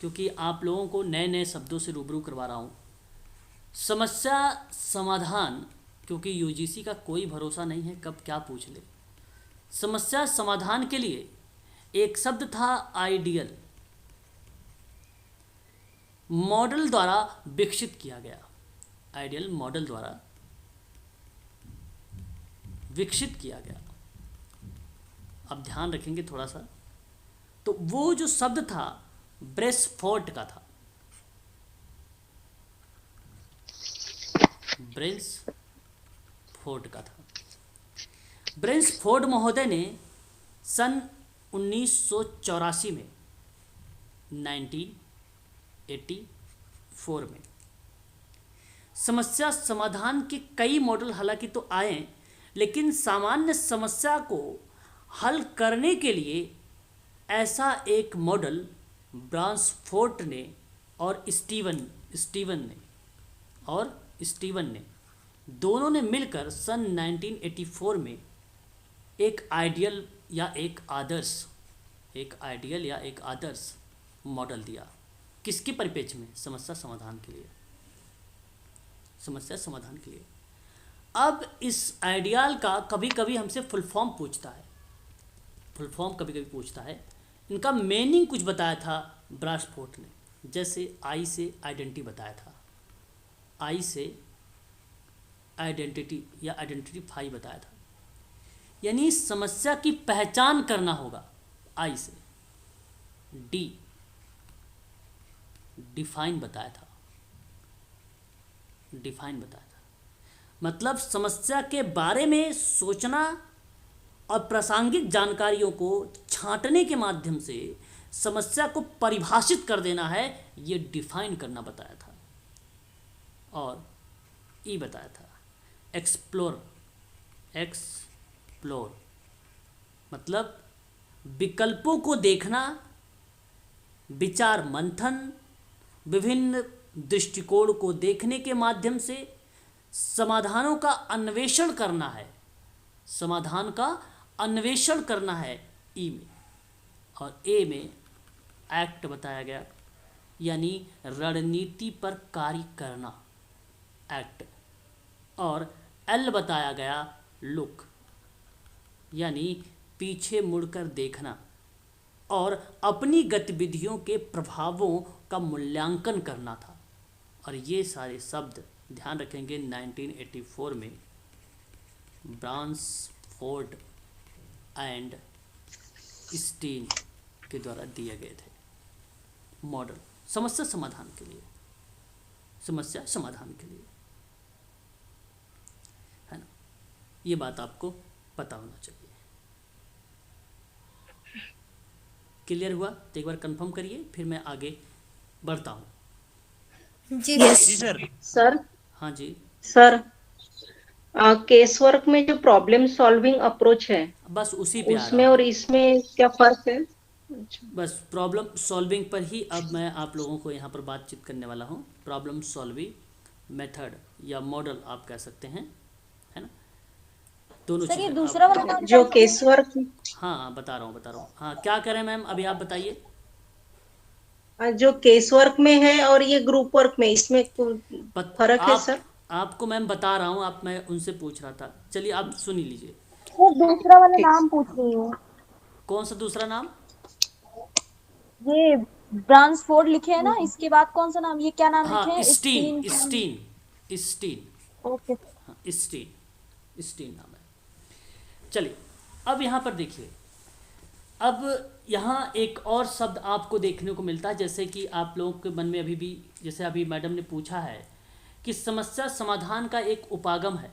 क्योंकि आप लोगों को नए नए शब्दों से रूबरू करवा रहा हूँ। समस्या समाधान क्योंकि यूजीसी का कोई भरोसा नहीं है कब क्या पूछ ले। समस्या समाधान के लिए एक शब्द था आइडियल, मॉडल द्वारा विकसित किया गया। आइडियल मॉडल द्वारा विकसित किया गया। अब ध्यान रखेंगे थोड़ा सा, तो वो जो शब्द था ब्रेसफोर्ड का था। ब्रेसफोर्ड का था। ब्रेसफोर्ड महोदय ने सन 1984 में 1984 में समस्या समाधान के कई मॉडल हालांकि तो आए, लेकिन सामान्य समस्या को हल करने के लिए ऐसा एक मॉडल ब्रांसफोर्ड ने और स्टीवन ने दोनों ने मिलकर सन 1984 में एक आइडियल या एक आदर्श मॉडल दिया। किसके परिप्रेक्ष्य में? समस्या समाधान के लिए। अब इस आइडियल का कभी कभी हमसे फुल फॉर्म पूछता है। इनका मीनिंग कुछ बताया था ब्रांसफोर्ड ने, जैसे आई से आइडेंटिटी बताया था, आई से आइडेंटिटी या आइडेंटिफाई बताया था, यानी समस्या की पहचान करना होगा। आई से डिफाइन बताया था। मतलब समस्या के बारे में सोचना और प्रासंगिक जानकारियों को छांटने के माध्यम से समस्या को परिभाषित कर देना है, ये डिफाइन करना बताया था। और ई बताया था एक्सप्लोर मतलब विकल्पों को देखना, विचार मंथन, विभिन्न दृष्टिकोण को देखने के माध्यम से समाधानों का अन्वेषण करना है। समाधान का अन्वेषण करना है ई में। और ए में एक्ट बताया गया, यानी रणनीति पर कार्य करना, एक्ट। और एल बताया गया लुक, यानी पीछे मुड़कर देखना और अपनी गतिविधियों के प्रभावों का मूल्यांकन करना था। और ये सारे शब्द ध्यान रखेंगे 1984 में ब्रांसफोर्ड एंड स्टीन के द्वारा दिए गए थे मॉडल समस्या समाधान के लिए, है ना। ये बात आपको पता होना चाहिए। क्लियर हुआ? तो एक बार कंफर्म करिए, फिर मैं आगे बढ़ता हूँ। जी सर। सर हाँ जी सर केस वर्क में जो प्रॉब्लम सॉल्विंग अप्रोच है, बस उसी पे आ उसमें रहा और हूँ। इसमें क्या फर्क है? बस प्रॉब्लम सॉल्विंग पर ही अब मैं आप लोगों को यहाँ पर बातचीत करने वाला हूँ। प्रॉब्लम सॉल्विंग मेथड या मॉडल आप कह सकते हैं, है ना। दोनों सर ये चीज़ें दूसरा आप- वाला नाम जो क्या है? केस वर्क हाँ बता रहा हूँ। हाँ क्या करें मैम, अभी आप बताइए। जो केस वर्क में है और ये ग्रुप वर्क में, इसमें कोई फर्क है सर? आपको मैम बता रहा हूँ, आप मैं उनसे पूछ रहा था। चलिए आप सुन ही लीजिए। वो दूसरा वाला ठीक। नाम पूछ रही हूँ। कौन सा दूसरा नाम? ये ब्रांसफोर्ड लिखे है ना, इसके बाद कौन सा नाम, ये क्या नाम लिखे हाँ हैं? Stein okay. हाँ स्टीन नाम है। चलिए अब यहाँ पर देखिए, अब यहाँ एक और शब्द आपको देखने को मिलता है, जैसे कि आप लोगों के मन में अभी भी, जैसे अभी मैडम ने पूछा है कि समस्या समाधान का एक उपागम है।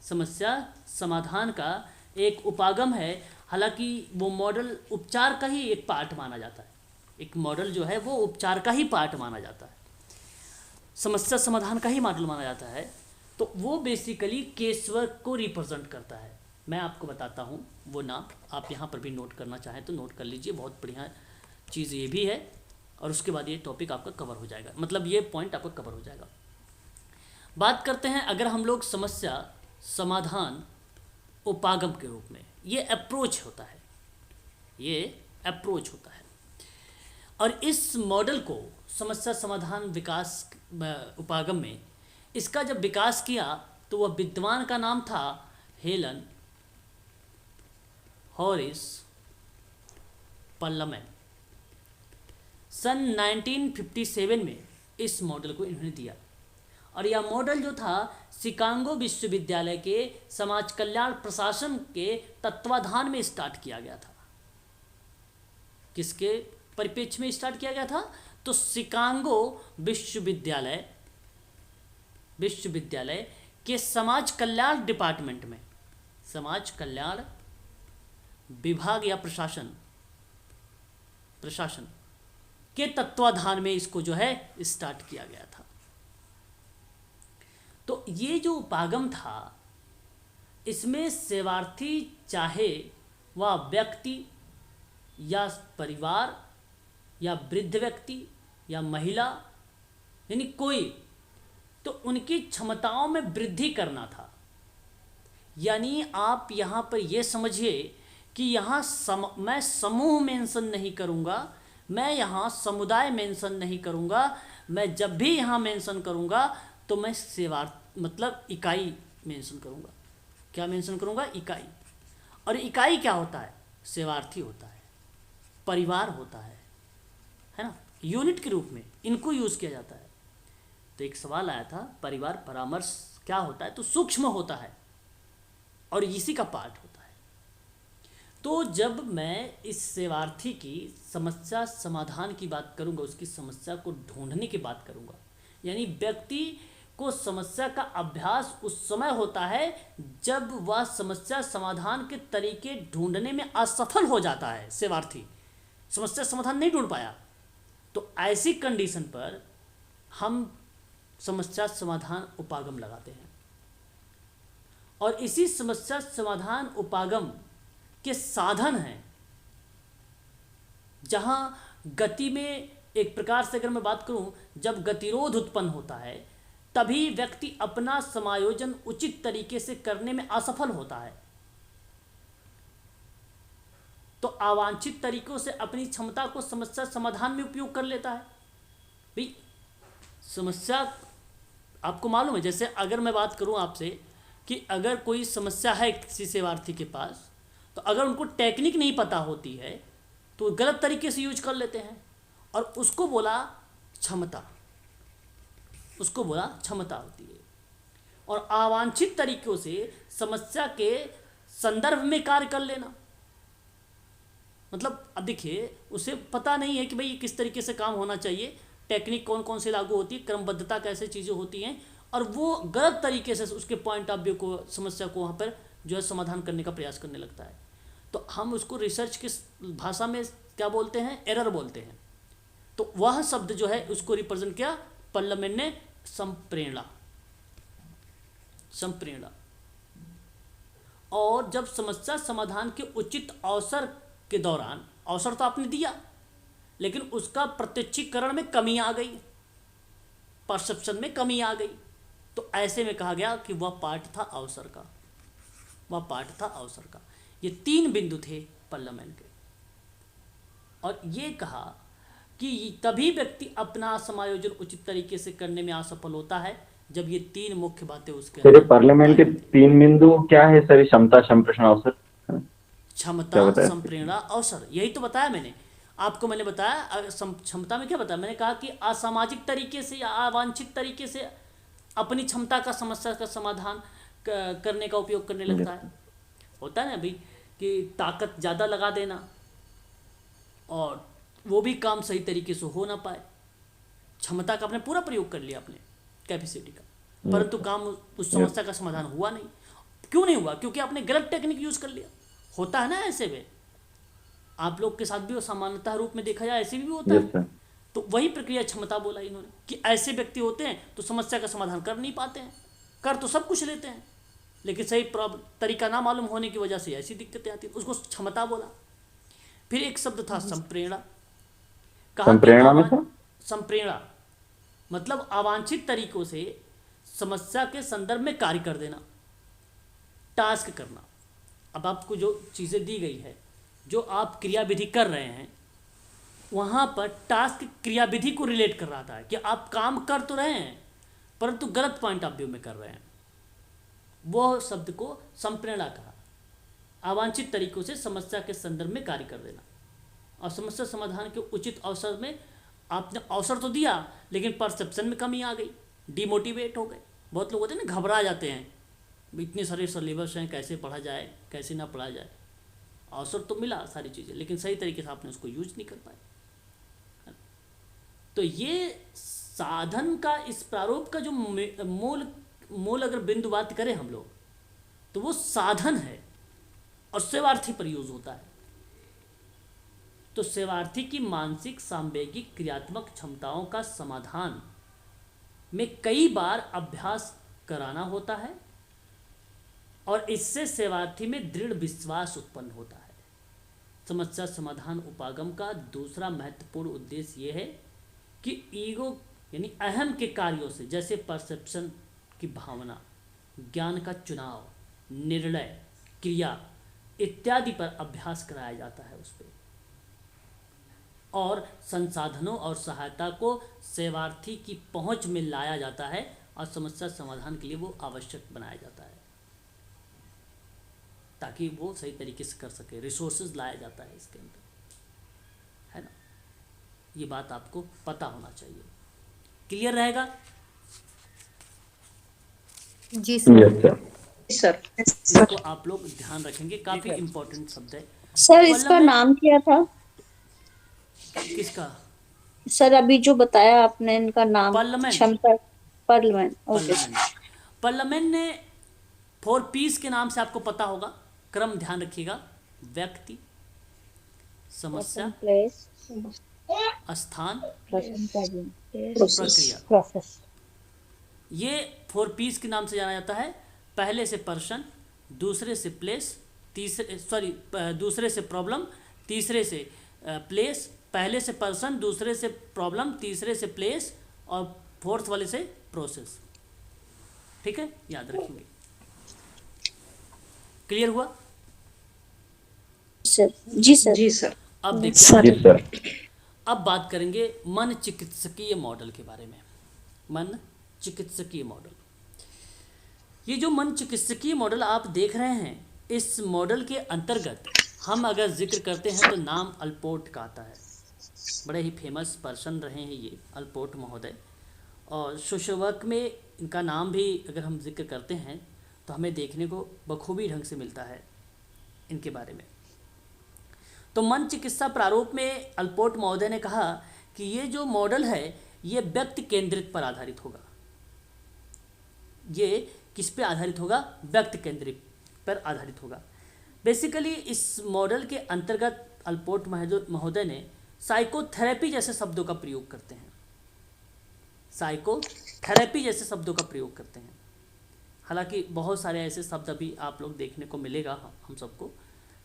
समस्या समाधान का एक उपागम है। हालांकि वो मॉडल उपचार का ही एक पार्ट माना जाता है। एक मॉडल जो है वो उपचार का ही पार्ट माना जाता है, समस्या समाधान का ही मॉडल माना जाता है। तो वो बेसिकली केस वर्क को रिप्रेजेंट करता है। मैं आपको बताता हूँ वो नाम, आप यहाँ पर भी नोट करना चाहें तो नोट कर लीजिए। बहुत बढ़िया चीज़ ये भी है, और उसके बाद ये टॉपिक आपका कवर हो जाएगा, मतलब ये पॉइंट आपका कवर हो जाएगा। बात करते हैं अगर हम लोग समस्या समाधान उपागम के रूप में, ये अप्रोच होता है। और इस मॉडल को समस्या समाधान विकास उपागम में इसका जब विकास किया तो वह विद्वान का नाम था हेलन हॉरिस पर्लमैन। सन 1957 में इस मॉडल को इन्होंने दिया और यह मॉडल जो था शिकागो विश्वविद्यालय के समाज कल्याण प्रशासन के तत्वाधान में स्टार्ट किया गया था। किसके परिप्रेक्ष्य में स्टार्ट किया गया था? तो शिकागो विश्वविद्यालय के समाज कल्याण डिपार्टमेंट में, समाज कल्याण विभाग या प्रशासन के तत्वाधान में इसको जो है स्टार्ट किया गया था। तो ये जो उपागम था, इसमें सेवार्थी चाहे वह व्यक्ति या परिवार या वृद्ध व्यक्ति या महिला, यानी कोई, तो उनकी क्षमताओं में वृद्धि करना था। यानी आप यहाँ पर ये समझिए कि यहाँ मैं समूह मेंशन नहीं करूँगा, मैं यहाँ समुदाय मेंशन नहीं करूँगा, मैं जब भी यहाँ मेंशन करूँगा तो मैं मतलब इकाई मेंशन करूँगा। क्या मेंशन करूँगा? इकाई। और इकाई क्या होता है? सेवार्थी होता है, परिवार होता है ना, यूनिट के रूप में इनको यूज़ किया जाता है। तो एक सवाल आया था, परिवार परामर्श क्या होता है? तो सूक्ष्म होता है और इसी का पार्ट होता है। तो जब मैं इस सेवार्थी की समस्या समाधान की बात करूंगा, उसकी समस्या को ढूंढने की बात करूंगा, यानी व्यक्ति को समस्या का अभ्यास उस समय होता है जब वह समस्या समाधान के तरीके ढूंढने में असफल हो जाता है। सेवार्थी समस्या समाधान नहीं ढूंढ पाया, तो ऐसी कंडीशन पर हम समस्या समाधान उपागम लगाते हैं। और इसी समस्या समाधान उपागम के साधन हैं, जहां गति में एक प्रकार से अगर मैं बात करूं, जब गतिरोध उत्पन्न होता है तभी व्यक्ति अपना समायोजन उचित तरीके से करने में असफल होता है। तो अवांछित तरीकों से अपनी क्षमता को समस्या समाधान में उपयोग कर लेता है। भाई समस्या आपको मालूम है, जैसे अगर मैं बात करूं आपसे कि अगर कोई समस्या है किसी सेवार्थी के पास, तो अगर उनको टेक्निक नहीं पता होती है तो गलत तरीके से यूज कर लेते हैं और उसको बोला क्षमता होती है। और अवांछित तरीकों से समस्या के संदर्भ में कार्य कर लेना, मतलब अब देखिए उसे पता नहीं है कि भाई किस तरीके से काम होना चाहिए, टेक्निक कौन कौन से लागू होती है, क्रमबद्धता कैसे चीज़ें होती हैं, और वो गलत तरीके से उसके पॉइंट ऑफ व्यू को, समस्या को वहाँ पर जो है समाधान करने का प्रयास करने लगता है। तो हम उसको रिसर्च की भाषा में क्या बोलते हैं? एरर बोलते हैं। तो वह शब्द जो है उसको रिप्रेजेंट किया पर्लमैन ने संप्रेरणा। और जब समस्या समाधान के उचित अवसर के दौरान, अवसर तो आपने दिया लेकिन उसका प्रत्यक्षीकरण में कमी आ गई, परसेप्शन में कमी आ गई, तो ऐसे में कहा गया कि वह पार्ट था अवसर का। ये 3 बिंदु थे पर्लमैन के, और ये कहा कि तभी व्यक्ति अपना समायोजन उचित तरीके से करने में असफल होता है जब ये 3 मुख्य बातें उसके सर, पार्लियामेंट के 3 बिंदु क्या है सर? क्षमता, संप्रेषण, अवसर। क्षमता, संप्रेरणा, अवसर, यही तो बताया मैंने आपको। मैंने बताया क्षमता में क्या बताया, मैंने कहा कि असामाजिक तरीके से या अवांछित तरीके से अपनी क्षमता का समस्या का समाधान करने का उपयोग करने लगता है। होता है ना भाई कि ताकत ज़्यादा लगा देना और वो भी काम सही तरीके से हो ना पाए। क्षमता का आपने पूरा प्रयोग कर लिया, अपने कैपेसिटी का, परंतु काम उस समस्या का समाधान हुआ नहीं। क्यों नहीं हुआ? क्योंकि आपने गलत टेक्निक यूज कर लिया। होता है ना ऐसे में, आप लोग के साथ भी वो सामान्यतः रूप में देखा जाए ऐसे भी होता है। तो वही प्रक्रिया क्षमता बोला इन्होंने कि ऐसे व्यक्ति होते हैं तो समस्या का समाधान कर नहीं पाते हैं, कर तो सब कुछ लेते हैं लेकिन सही तरीका ना मालूम होने की वजह से ऐसी दिक्कतें आती हैं, उसको क्षमता बोला। फिर एक शब्द था संप्रेरणा। संप्रेरणा मतलब अवांछित तरीकों से समस्या के संदर्भ में कार्य कर देना, टास्क करना। अब आपको जो चीज़ें दी गई है, जो आप क्रियाविधि कर रहे हैं, वहाँ पर टास्क क्रियाविधि को रिलेट कर रहा था कि आप काम कर तो रहे हैं परंतु गलत पॉइंट ऑफ व्यू में कर रहे हैं। वो शब्द को संप्रेरणा कहा। अवांछित तरीकों से समस्या के संदर्भ में कार्य कर देना और समस्या समाधान के उचित अवसर में आपने अवसर तो दिया लेकिन परसेप्शन में कमी आ गई, डिमोटिवेट हो गए। बहुत लोग होते हैं ना, घबरा जाते हैं, इतने सारे सिलेबस हैं, कैसे पढ़ा जाए कैसे ना पढ़ा जाए। अवसर तो मिला सारी चीज़ें, लेकिन सही तरीके से आपने उसको यूज नहीं कर पाए। तो ये साधन का, इस प्रारूप का जो मूल अगर बिंदु बात करें हम लोग, तो वो साधन है और सेवार्थी पर यूज होता है। तो सेवार्थी की मानसिक सांवेगिक क्रियात्मक क्षमताओं का समाधान में कई बार अभ्यास कराना होता है और इससे सेवार्थी में दृढ़ विश्वास उत्पन्न होता है। समस्या समाधान उपागम का दूसरा महत्वपूर्ण उद्देश्य यह है कि ईगो यानी अहम के कार्यों से, जैसे परसेप्शन की भावना, ज्ञान का चुनाव, निर्णय, क्रिया इत्यादि पर अभ्यास कराया जाता है उस पर, और संसाधनों और सहायता को सेवार्थी की पहुंच में लाया जाता है और समस्या समाधान के लिए वो आवश्यक बनाया जाता है ताकि वो सही तरीके से कर सके। रिसोर्सेज लाया जाता है इसके अंदर, है ना। ये बात आपको पता होना चाहिए। क्लियर रहेगा? जी सर। सर इसको आप लोग ध्यान रखेंगे, काफी इंपॉर्टेंट शब्द है। सर इसका नाम क्या था? किसका? सर अभी जो बताया आपने इनका नाम, पार्लियामेंट। क्षमता, पार्लियामेंट। ओके। पार्लियामेंट ने 4 पीस के नाम से आपको पता होगा, क्रम ध्यान रखिएगा। व्यक्ति, समस्या, स्थान, प्रक्रिया। प्रोसेस। ये 4 पीस के नाम से जाना जाता है। पहले से पर्सन, दूसरे से प्लेस, दूसरे से प्रॉब्लम, तीसरे से प्लेस, पहले से पर्सन, दूसरे से प्रॉब्लम, तीसरे से प्लेस और फोर्थ वाले से प्रोसेस। ठीक है, याद रखेंगे। क्लियर हुआ? सर जी सर। जी सर। अब देखिए, जी सर। अब बात करेंगे मन चिकित्सकीय मॉडल के बारे में। मन चिकित्सकीय मॉडल, ये जो मन चिकित्सकीय मॉडल आप देख रहे हैं, इस मॉडल के अंतर्गत हम अगर जिक्र करते हैं तो नाम अल्पोर्ट का आता है। बड़े ही फेमस पर्सन रहे हैं ये अल्पोर्ट महोदय, और सोशल वर्क में इनका नाम भी अगर हम जिक्र करते हैं तो हमें देखने को बखूबी ढंग से मिलता है इनके बारे में। तो मन चिकित्सा प्रारूप में अल्पोर्ट महोदय ने कहा कि ये जो मॉडल है ये व्यक्ति केंद्रित पर आधारित होगा। ये किस पे आधारित होगा? व्यक्ति केंद्रित पर आधारित होगा। बेसिकली इस मॉडल के अंतर्गत अल्पोर्ट महोदय ने साइकोथेरेपी जैसे शब्दों का प्रयोग करते हैं। साइकोथेरेपी जैसे शब्दों का प्रयोग करते हैं। हालांकि बहुत सारे ऐसे शब्द अभी आप लोग देखने को मिलेगा हम सबको,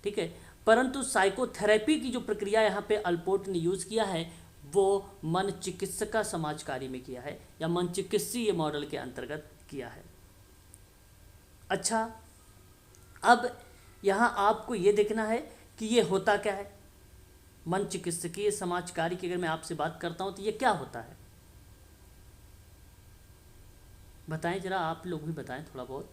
ठीक है, परंतु साइकोथेरेपी की जो प्रक्रिया यहाँ पे अल्पोर्ट ने यूज़ किया है वो मन चिकित्सा समाज कार्य में किया है, या मन चिकित्सीय मॉडल के अंतर्गत किया है। अच्छा, अब यहाँ आपको ये देखना है कि ये होता क्या है। मन चिकित्सकीय समाज कार्य की अगर मैं आपसे बात करता हूँ तो ये क्या होता है, बताएं जरा, आप लोग भी बताएं थोड़ा बहुत।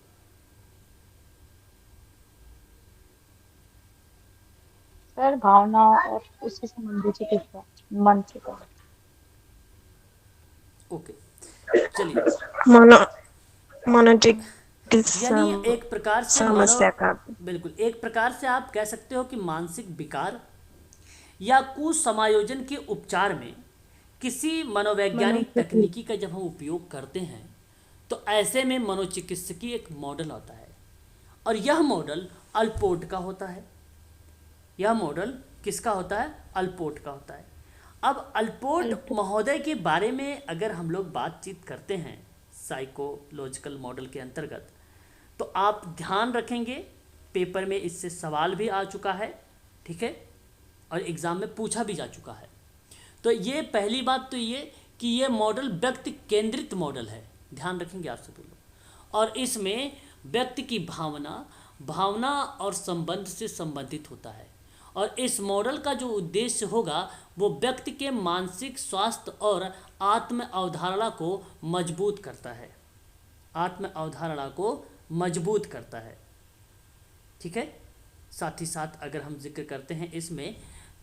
सर भावना और उससे संबंधित चिकित्सा, मन चिकित्सा। ओके, चलिए। यानी एक प्रकार से समस्या का, बिल्कुल एक प्रकार से आप कह सकते हो कि मानसिक विकार या कुसमायोजन के उपचार में किसी मनोवैज्ञानिक तकनीकी का जब हम उपयोग करते हैं तो ऐसे में मनोचिकित्सकीय एक मॉडल होता है, और यह मॉडल अल्पोर्ट का होता है। यह मॉडल किसका होता है? अल्पोर्ट का होता है। अब अल्पोर्ट महोदय के बारे में अगर हम लोग बातचीत करते हैं साइकोलॉजिकल मॉडल के अंतर्गत, तो आप ध्यान रखेंगे पेपर में इससे सवाल भी आ चुका है, ठीक है, और एग्ज़ाम में पूछा भी जा चुका है। तो ये पहली बात तो ये कि ये मॉडल व्यक्ति केंद्रित मॉडल है, ध्यान रखेंगे आप सभी लोग, और इसमें व्यक्ति की भावना और संबंध से संबंधित होता है। और इस मॉडल का जो उद्देश्य होगा वो व्यक्ति के मानसिक स्वास्थ्य और आत्म अवधारणा को मजबूत करता है। आत्म अवधारणा को मजबूत करता है। ठीक है, साथ ही साथ अगर हम जिक्र करते हैं इसमें,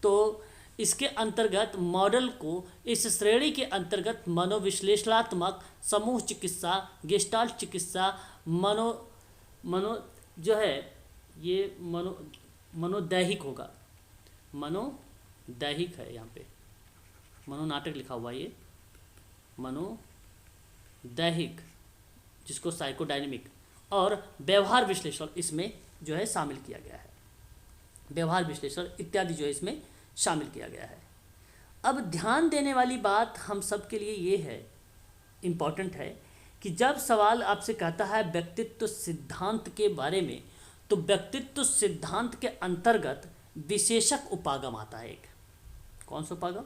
तो इसके अंतर्गत मॉडल को इस श्रेणी के अंतर्गत मनोविश्लेषणात्मक, समूह चिकित्सा, गेस्टाल्ट चिकित्सा, मनो जो है ये मनोदैहिक होगा, मनोदैहिक है, यहाँ पे मनोनाटक लिखा हुआ है, ये मनोदैहिक, जिसको साइकोडायनेमिक, और व्यवहार विश्लेषण इसमें जो है शामिल किया गया है। व्यवहार विश्लेषण इत्यादि जो है इसमें शामिल किया गया है। अब ध्यान देने वाली बात हम सब के लिए ये है, इम्पॉर्टेंट है, कि जब सवाल आपसे कहता है व्यक्तित्व सिद्धांत के बारे में, तो व्यक्तित्व सिद्धांत के अंतर्गत विशेषक उपागम आता है एक। कौन सा उपागम?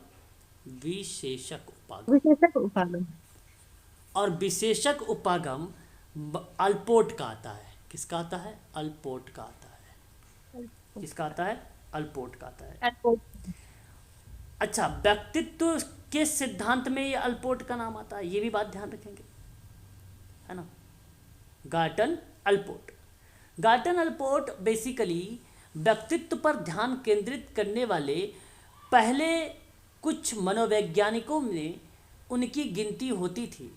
विशेषक उपागम। विशेषक उपागम। और विशेषक उपागम अल्पोर्ट का आता है। किसका आता है? अल्पोर्ट का आता है। किसका आता है? अल्पोर्ट का आता है। अच्छा, व्यक्तित्व के सिद्धांत में ये अल्पोर्ट का नाम आता है, ये भी बात ध्यान रखेंगे, है ना। गार्टन अल्पोर्ट। गार्टन अल्पोर्ट बेसिकली व्यक्तित्व पर ध्यान केंद्रित करने वाले पहले कुछ मनोवैज्ञानिकों में उनकी गिनती होती थी,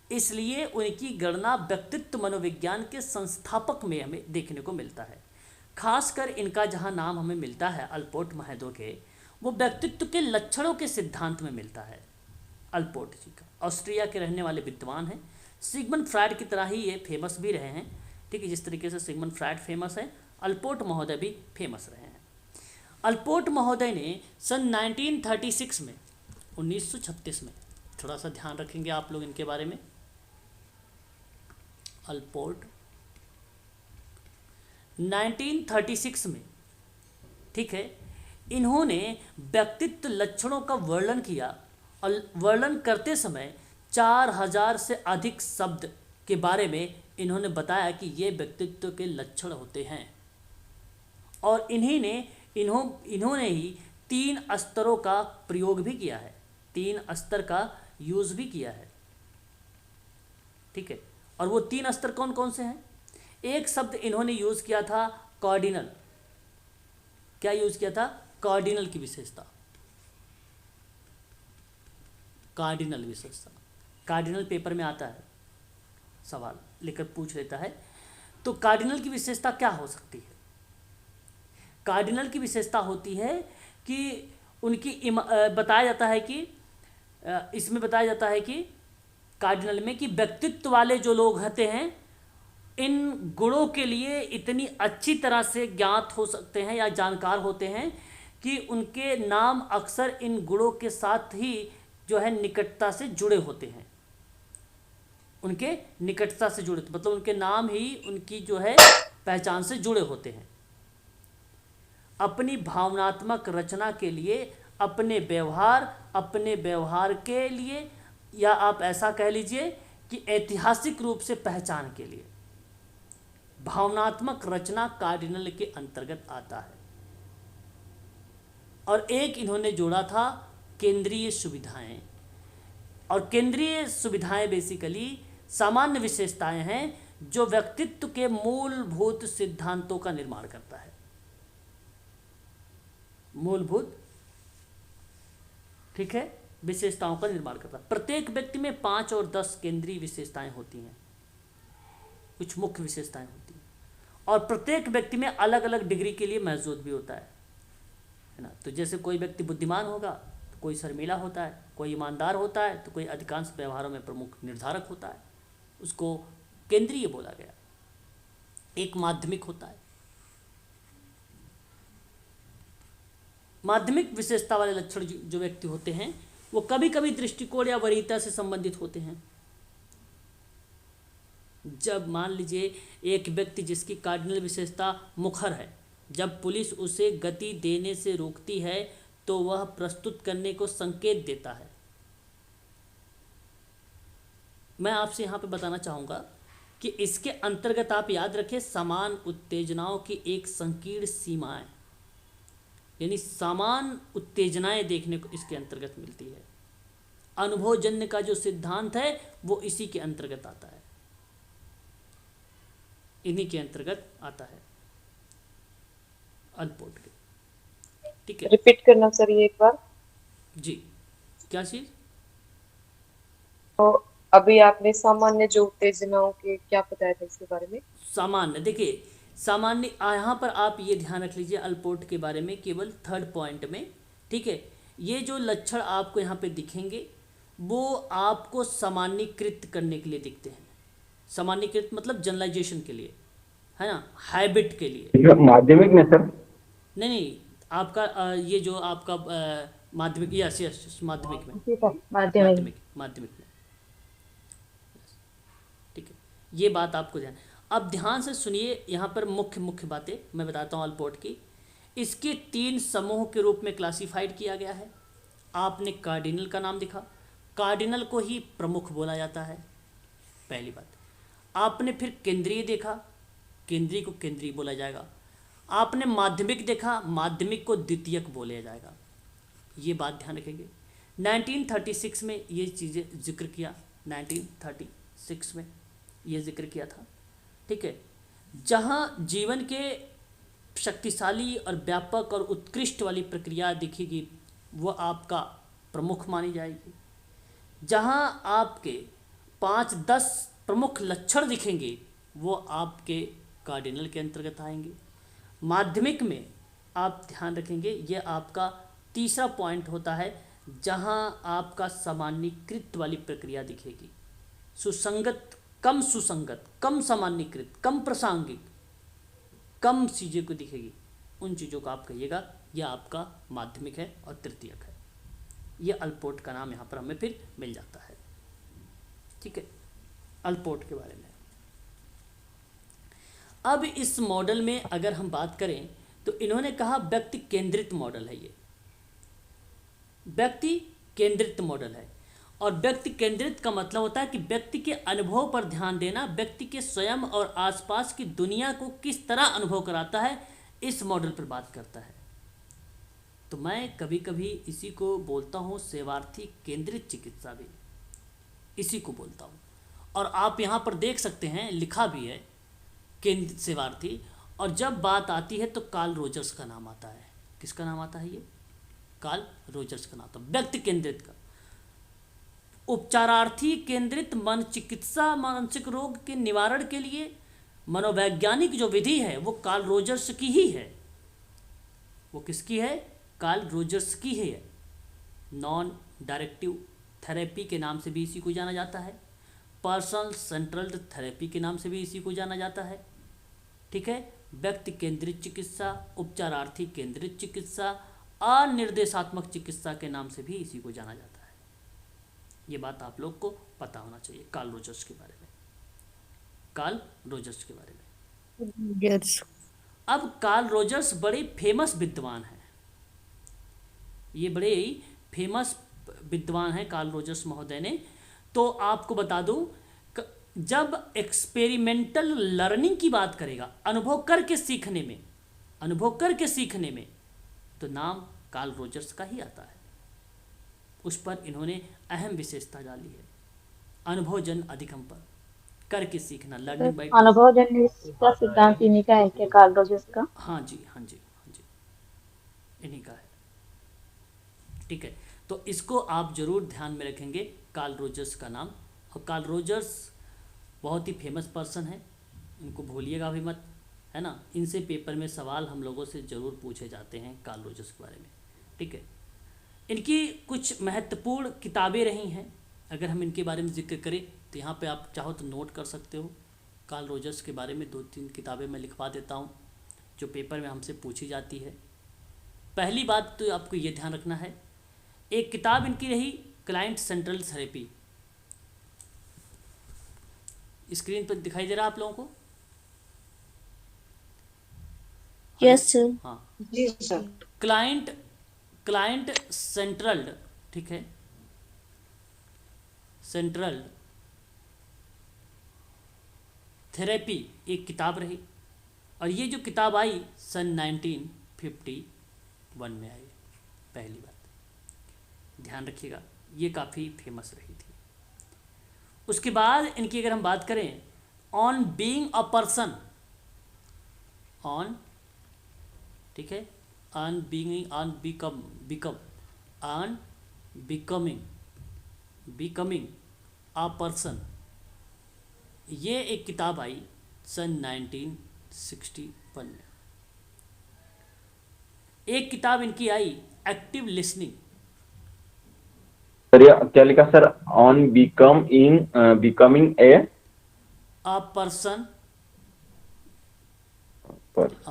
इसलिए उनकी गणना व्यक्तित्व मनोविज्ञान के संस्थापक में हमें देखने को मिलता है। खासकर इनका जहाँ नाम हमें मिलता है अल्पोर्ट महोदय के, वो व्यक्तित्व के लक्षणों के सिद्धांत में मिलता है। अल्पोर्ट जी का ऑस्ट्रिया के रहने वाले विद्वान हैं, सिगमंड फ्रायड की तरह ही ये फेमस भी रहे हैं। ठीक है, जिस तरीके से सिगमंड फ्रायड फेमस है, अल्पोर्ट महोदय भी फेमस रहे हैं। अल्पोर्ट महोदय ने सन 1936 में, 1936 में, थोड़ा सा ध्यान रखेंगे आप लोग इनके बारे में। अल्पोर्ट 1936 में, ठीक है, इन्होंने व्यक्तित्व लक्षणों का वर्णन किया और वर्णन करते समय 4000 से अधिक शब्द के बारे में इन्होंने बताया कि ये व्यक्तित्व के लक्षण होते हैं। और इन्होंने ही 3 स्तरों का प्रयोग भी किया है, 3 स्तर का यूज़ भी किया है। ठीक है, और वो 3 स्तर कौन कौन से हैं? एक शब्द इन्होंने यूज़ किया था कार्डिनल। क्या यूज़ किया था? कार्डिनल की विशेषता। कार्डिनल विशेषता, कार्डिनल पेपर में आता है, सवाल लेकर पूछ लेता है। तो कार्डिनल की विशेषता क्या हो सकती है? कार्डिनल की विशेषता होती है कि उनकी बताया जाता है कि इसमें बताया जाता है कि कार्डिनल में कि व्यक्तित्व वाले जो लोग होते हैं, इन गुणों के लिए इतनी अच्छी तरह से ज्ञात हो सकते हैं या जानकार होते हैं कि उनके नाम अक्सर इन गुणों के साथ ही जो है निकटता से जुड़े होते हैं। उनके निकटता से जुड़े, मतलब उनके नाम ही उनकी जो है पहचान से जुड़े होते हैं। अपनी भावनात्मक रचना के लिए, अपने व्यवहार के लिए, या आप ऐसा कह लीजिए कि ऐतिहासिक रूप से पहचान के लिए, भावनात्मक रचना कार्डिनल के अंतर्गत आता है। और एक इन्होंने जोड़ा था केंद्रीय सुविधाएं। और केंद्रीय सुविधाएं बेसिकली सामान्य विशेषताएं हैं जो व्यक्तित्व के मूलभूत सिद्धांतों का निर्माण करता है। मूलभूत, ठीक है, विशेषताओं का निर्माण करता है। प्रत्येक व्यक्ति में 5 और 10 केंद्रीय विशेषताएं होती हैं, कुछ मुख्य विशेषताएं होती हैं, और प्रत्येक व्यक्ति में अलग अलग डिग्री के लिए महसूस भी होता है ना। तो जैसे कोई व्यक्ति बुद्धिमान होगा तो कोई शर्मीला होता है, कोई ईमानदार होता है तो कोई अधिकांश व्यवहारों में प्रमुख निर्धारक होता है, उसको केंद्रीय बोला गया। एक माध्यमिक होता है। माध्यमिक विशेषता वाले लक्षण जो व्यक्ति होते हैं वो कभी कभी दृष्टिकोण या वरीयता से संबंधित होते हैं। जब मान लीजिए एक व्यक्ति जिसकी कार्डिनल विशेषता मुखर है, जब पुलिस उसे गति देने से रोकती है तो वह प्रस्तुत करने को संकेत देता है। मैं आपसे यहाँ पे बताना चाहूँगा कि इसके अंतर्गत आप याद रखें समान उत्तेजनाओं की एक संकीर्ण सीमाएं, यानी समान उत्तेजनाएं देखने को इसके अंतर्गत मिलती है। अनुभवजन्य का जो सिद्धांत है वो इसी के अंतर्गत आता है। इन्हीं के अंतर्गत आता है अल्पोट के। ठीक है रिपीट करना सर ये एक बार। जी। क्या चीज़? तो अभी आपने सामान्य जो उत्तेजनाओं के क्या बताया था इसके बारे में? सामान्य, देखिए सामान्य यहाँ पर आप ये ध्यान रख लीजिए अल्पोट के बारे में केवल थर्ड पॉइंट में। ठीक है, ये जो लक्षण आपको यहाँ पे दिखेंगे वो आपको सामान्यीकृत करने के लिए दिखते हैं। सामान्यीकृत मतलब जनरलाइजेशन के लिए, है ना, हैबिट के लिए। माध्यमिक में सर? नहीं नहीं, आपका ये जो आपका माध्यमिक, यस यस माध्यमिक में, माध्यमिक। माध्यमिक में। ठीक है, ये बात आपको ध्यान। अब ध्यान से सुनिए, यहाँ पर मुख्य मुख्य बातें मैं बताता हूँ अल्पोट की। इसके 3 समूह के रूप में क्लासिफाइड किया गया है। आपने कार्डिनल का नाम देखा, कार्डिनल को ही प्रमुख बोला जाता है, पहली बात। आपने फिर केंद्रीय देखा, केंद्रीय को केंद्रीय बोला जाएगा। आपने माध्यमिक देखा, माध्यमिक को द्वितीयक बोला जाएगा। ये बात ध्यान रखेंगे। 1936 में ये चीज़ें जिक्र किया, 1936 में ये जिक्र किया था। ठीक है, जहाँ जीवन के शक्तिशाली और व्यापक और उत्कृष्ट वाली प्रक्रिया दिखेगी वो आपका प्रमुख मानी जाएगी। जहाँ आपके 5-10 प्रमुख लक्षण दिखेंगे वो आपके कार्डिनल के अंतर्गत आएंगे। माध्यमिक में आप ध्यान रखेंगे ये आपका तीसरा पॉइंट होता है, जहाँ आपका सामान्यीकृत वाली प्रक्रिया दिखेगी। सुसंगत, कम सुसंगत, कम सामान्यीकृत, कम प्रासंगिक, कम चीज़ें को दिखेगी, उन चीज़ों को आप कहिएगा यह आपका माध्यमिक है और तृतीयक है। यह अल्पोट का नाम यहाँ पर हमें फिर मिल जाता है। ठीक है, अल्पोट के बारे में। अब इस मॉडल में अगर हम बात करें तो इन्होंने कहा व्यक्ति केंद्रित मॉडल है, ये व्यक्ति केंद्रित मॉडल है। और व्यक्ति केंद्रित का मतलब होता है कि व्यक्ति के अनुभव पर ध्यान देना, व्यक्ति के स्वयं और आसपास की दुनिया को किस तरह अनुभव कराता है, इस मॉडल पर बात करता है। तो मैं कभी कभी इसी को बोलता हूँ सेवार्थी केंद्रित चिकित्सा भी, इसी को बोलता हूँ। और आप यहाँ पर देख सकते हैं लिखा भी है केंद्र सेवार्थी। और जब बात आती है तो कार्ल रोजर्स का नाम आता है। किसका नाम आता है? ये कार्ल रोजर्स का नाम आता है। व्यक्ति केंद्रित का, उपचारार्थी केंद्रित मन चिकित्सा मानसिक रोग के निवारण के लिए मनोवैज्ञानिक जो विधि है वो कार्ल रोजर्स की ही है। वो किसकी है? कार्ल रोजर्स की है। नॉन डायरेक्टिव थेरेपी के नाम से भी इसी को जाना जाता है। पर्सनल सेंट्रल थेरेपी के नाम से भी इसी को जाना जाता है। ठीक है, व्यक्ति केंद्रित चिकित्सा, उपचारार्थी केंद्रित चिकित्सा, अनिर्देशात्मक चिकित्सा के नाम से भी इसी को जाना जाता है। ये बात आप लोग को पता होना चाहिए कार्ल रोजर्स के बारे में, कार्ल रोजर्स के बारे में। यस। अब कार्ल रोजर्स बड़े फेमस विद्वान हैं, ये बड़े फेमस विद्वान हैं कार्ल रोजर्स महोदय ने। तो आपको बता दूं, जब एक्सपेरिमेंटल लर्निंग की बात करेगा, अनुभव करके सीखने में, अनुभव करके सीखने में, तो नाम कार्ल रोजर्स का ही आता है। उस पर इन्होंने अहम विशेषता डाली है, अनुभवजन अधिगम पर, करके सीखना, लर्निंग बाय अनुभवजन्य का सिद्धांत इन्हीं का है क्या, कार्ल रोजर्स का? हाँ जी, हाँ जी, हाँ जी, इन्हीं का है। ठीक है, तो इसको आप जरूर ध्यान में रखेंगे, कार्ल रोजर्स का नाम। और कार्ल रोजर्स बहुत ही फेमस पर्सन है, इनको भूलिएगा भी मत, है ना। इनसे पेपर में सवाल हम लोगों से ज़रूर पूछे जाते हैं कार्ल रोजर्स के बारे में। ठीक है, इनकी कुछ महत्वपूर्ण किताबें रही हैं, अगर हम इनके बारे में जिक्र करें तो यहाँ पे आप चाहो तो नोट कर सकते हो। कार्ल रोजर्स के बारे में 2-3 किताबें मैं लिखवा देता हूँ जो पेपर में हमसे पूछी जाती है। पहली बात तो आपको ये ध्यान रखना है, एक किताब इनकी रही क्लाइंट सेंट्रल थेरेपी। स्क्रीन पर दिखाई दे रहा है आप लोगों को? Yes sir. हाँ, जी सर। क्लाइंट सेंट्रल, ठीक है, सेंट्रल थेरेपी एक किताब रही। और ये जो किताब आई सन 1951 में आई, पहली बात ध्यान रखिएगा, ये काफ़ी फेमस रही थी। उसके बाद इनकी अगर हम बात करें, on being a person, on, ठीक है, on being, on become, on becoming a person. ये एक किताब आई सन 1961 में। एक किताब इनकी आई एक्टिव लिसनिंग। सर ये क्या लिखा sir? On becoming a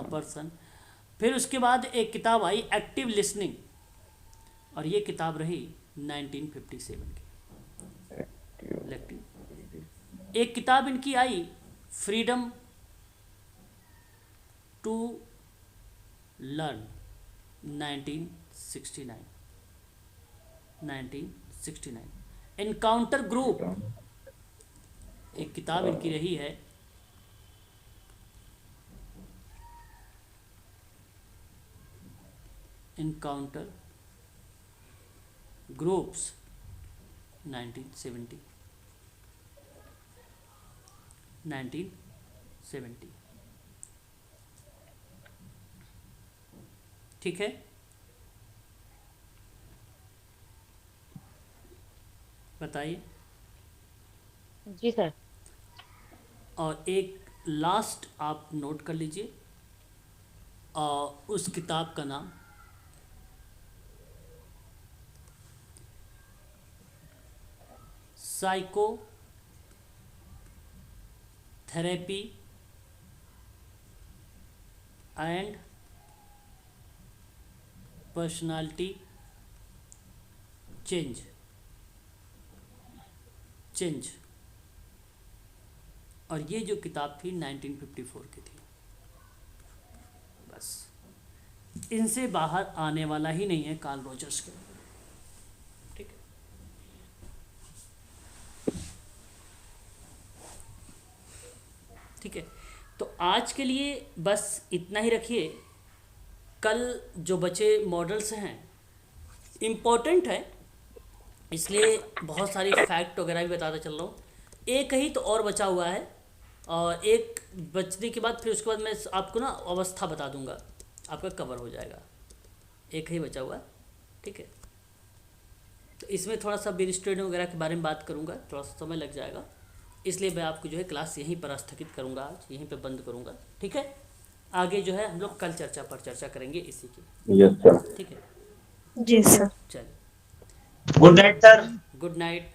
person, फिर उसके बाद एक किताब आई एक्टिव लिसनिंग, और ये किताब रही 1957 की इलेक्टिव। एक किताब इनकी I freedom to learn 1969। Encounter group एक किताब इनकी रही है। Encounter groups 1970। ठीक है, बताइए। जी सर। और एक लास्ट आप नोट कर लीजिए, उस किताब का नाम psycho therapy and personality change. और ये जो किताब थी 1954 की थी। बस इनसे बाहर आने वाला ही नहीं है कार्ल रोजर्स के। ठीक है, ठीक है। तो आज के लिए बस इतना ही रखिए। कल जो बचे मॉडल्स हैं इम्पोर्टेंट है, इसलिए बहुत सारी फैक्ट वगैरह भी बताता चल रहा हूँ। एक ही तो और बचा हुआ है, और एक बचने के बाद फिर उसके बाद मैं आपको ना अवस्था बता दूंगा, आपका कवर हो जाएगा। एक ही बचा हुआ है, ठीक है। तो इसमें थोड़ा सा बिरस्ट्रेन वगैरह के बारे में बात करूंगा, थोड़ा सा समय लग जाएगा, इसलिए मैं आपको जो है क्लास यहीं पर स्थगित करूंगा, आज यहीं पर बंद करूंगा। ठीक है, आगे जो है हम लोग कल चर्चा करेंगे इसी की। Yes sir. ठीक है, जी सर। चलिए, good night sir. Good night.